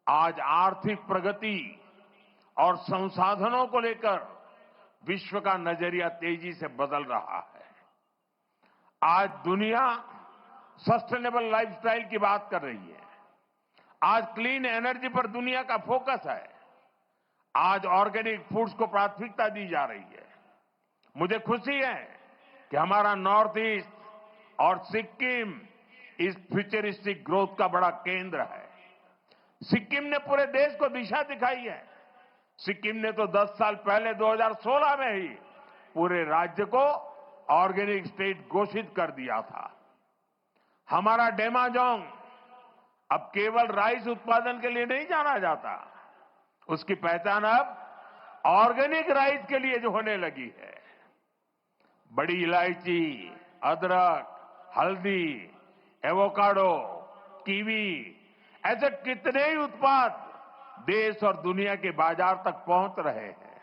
आज आर्थिक प्रगति और संसाधनों को लेकर विश्व का नजरिया तेजी से बदल रहा है। आज दुनिया सस्टेनेबल लाइफस्टाइल की बात कर रही है। आज क्लीन एनर्जी पर दुनिया का फोकस है। आज ऑर्गेनिक फूड्स को प्राथमिकता दी जा रही है। मुझे खुशी है कि हमारा नॉर्थ ईस्ट और सिक्किम इस फ्यूचरिस्टिक ग्रोथ का बड़ा केंद्र है। सिक्किम ने पूरे देश को दिशा दिखाई है। सिक्किम ने तो 10 साल पहले 2016 में ही पूरे राज्य को ऑर्गेनिक स्टेट घोषित कर दिया था। हमारा डेमाजोंग अब केवल राइस उत्पादन के लिए नहीं जाना जाता, उसकी पहचान अब ऑर्गेनिक राइस के लिए जो होने लगी है। बड़ी इलायची, अदरक, हल्दी, एवोकाडो, कीवी, ऐसे कितने ही उत्पाद देश और दुनिया के बाजार तक पहुंच रहे हैं।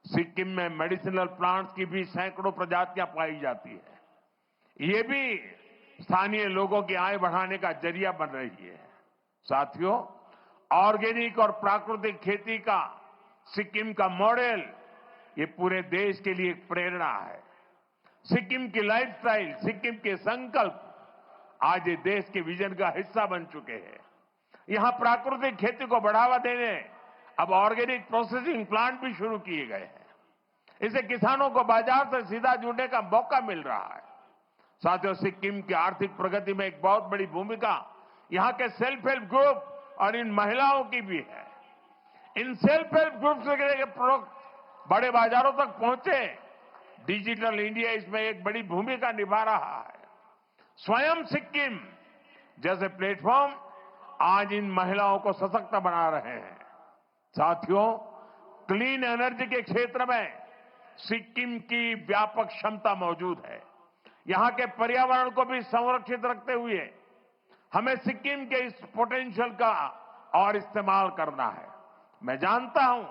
सिक्किम में मेडिसिनल प्लांट्स की भी सैकड़ों प्रजातियां पाई जाती है। ये भी स्थानीय लोगों की आय बढ़ाने का जरिया बन रही है। साथियों, ऑर्गेनिक और प्राकृतिक खेती का सिक्किम का मॉडल ये पूरे देश के लिए एक प्रेरणा है। सिक्किम की लाइफस्टाइल, सिक्किम के संकल्प आज ये देश के विजन का हिस्सा बन चुके हैं। यहां प्राकृतिक खेती को बढ़ावा देने अब ऑर्गेनिक प्रोसेसिंग प्लांट भी शुरू किए गए हैं। इससे किसानों को बाजार से सीधा जुड़ने का मौका मिल रहा है। साथियों, सिक्किम की आर्थिक प्रगति में एक बहुत बड़ी भूमिका यहां के सेल्फ हेल्प ग्रुप और इन महिलाओं की भी है। इन सेल्फ हेल्प ग्रुप के प्रोडक्ट बड़े बाजारों तक पहुंचे, डिजिटल इंडिया इसमें एक बड़ी भूमिका निभा रहा है। स्वयं सिक्किम जैसे प्लेटफॉर्म आज इन महिलाओं को सशक्त बना रहे हैं। साथियों, क्लीन एनर्जी के क्षेत्र में सिक्किम की व्यापक क्षमता मौजूद है। यहां के पर्यावरण को भी संरक्षित रखते हुए हमें सिक्किम के इस पोटेंशियल का और इस्तेमाल करना है। मैं जानता हूं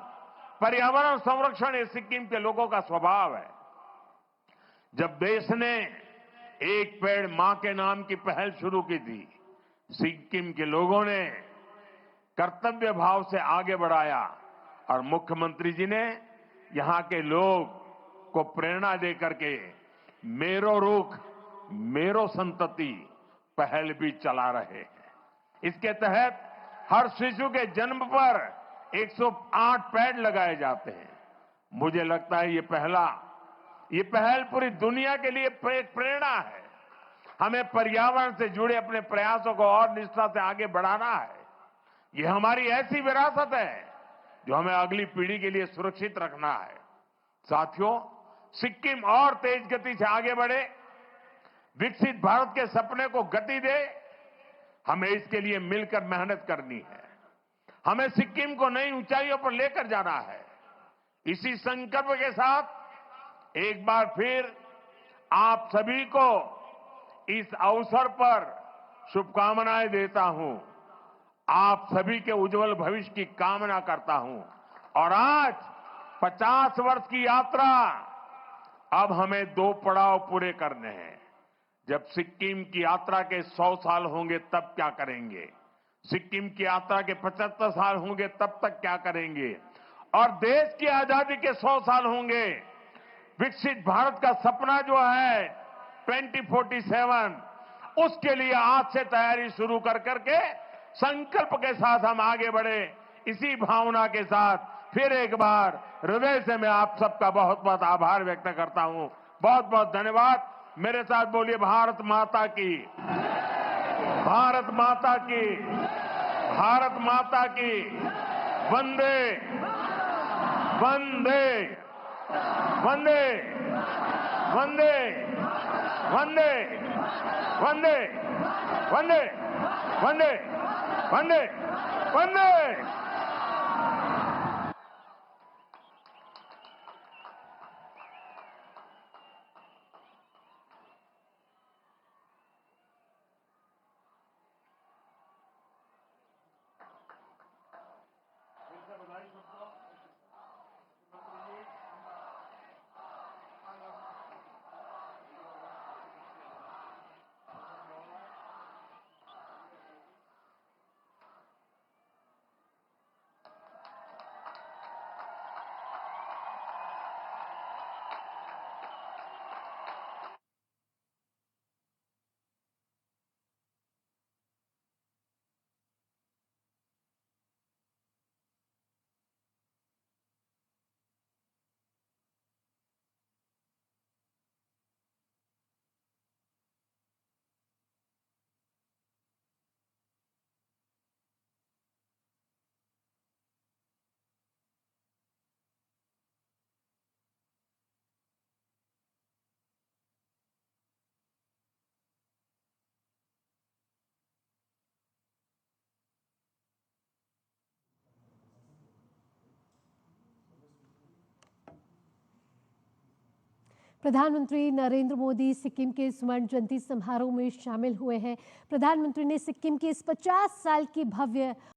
पर्यावरण संरक्षण ये सिक्किम के लोगों का स्वभाव है। जब देश ने एक पेड़ मां के नाम की पहल शुरू की थी, सिक्किम के लोगों ने कर्तव्य भाव से आगे बढ़ाया और मुख्यमंत्री जी ने यहां के लोग को प्रेरणा देकर के मेरो रुख मेरो संतति पहल भी चला रहे हैं। इसके तहत हर शिशु के जन्म पर 108 पेड़ लगाए जाते हैं। मुझे लगता है ये पहल पूरी दुनिया के लिए एक प्रेरणा है। हमें पर्यावरण से जुड़े अपने प्रयासों को और निष्ठा से आगे बढ़ाना है। ये हमारी ऐसी विरासत है जो हमें अगली पीढ़ी के लिए सुरक्षित रखना है। साथियों, सिक्किम और तेज गति से आगे बढ़े, विकसित भारत के सपने को गति दे, हमें इसके लिए मिलकर मेहनत करनी है। हमें सिक्किम को नई ऊंचाइयों पर लेकर जाना है। इसी संकल्प के साथ एक बार फिर आप सभी को इस अवसर पर शुभकामनाएं देता हूं। आप सभी के उज्जवल भविष्य की कामना करता हूं। और आज 50 वर्ष की यात्रा, अब हमें 2 पड़ाव पूरे करने हैं। जब सिक्किम की यात्रा के 100 साल होंगे तब क्या करेंगे, सिक्किम की यात्रा के 75 साल होंगे तब तक क्या करेंगे, और देश की आजादी के 100 साल होंगे। विकसित भारत का सपना जो है 2047, उसके लिए आज से तैयारी शुरू कर करके संकल्प के साथ हम आगे बढ़े। इसी भावना के साथ फिर एक बार हृदय से मैं आप सबका बहुत बहुत आभार व्यक्त करता हूं। बहुत बहुत धन्यवाद। मेरे साथ बोलिए भारत माता की, भारत माता की, भारत माता की। वंदे वंदे वंदे वंदे वंदे वंदे वंदे वंदे वंदे वंदे। प्रधानमंत्री नरेंद्र मोदी सिक्किम के स्वर्ण जयंती समारोह में शामिल हुए हैं। प्रधानमंत्री ने सिक्किम की इस 50 साल की भव्य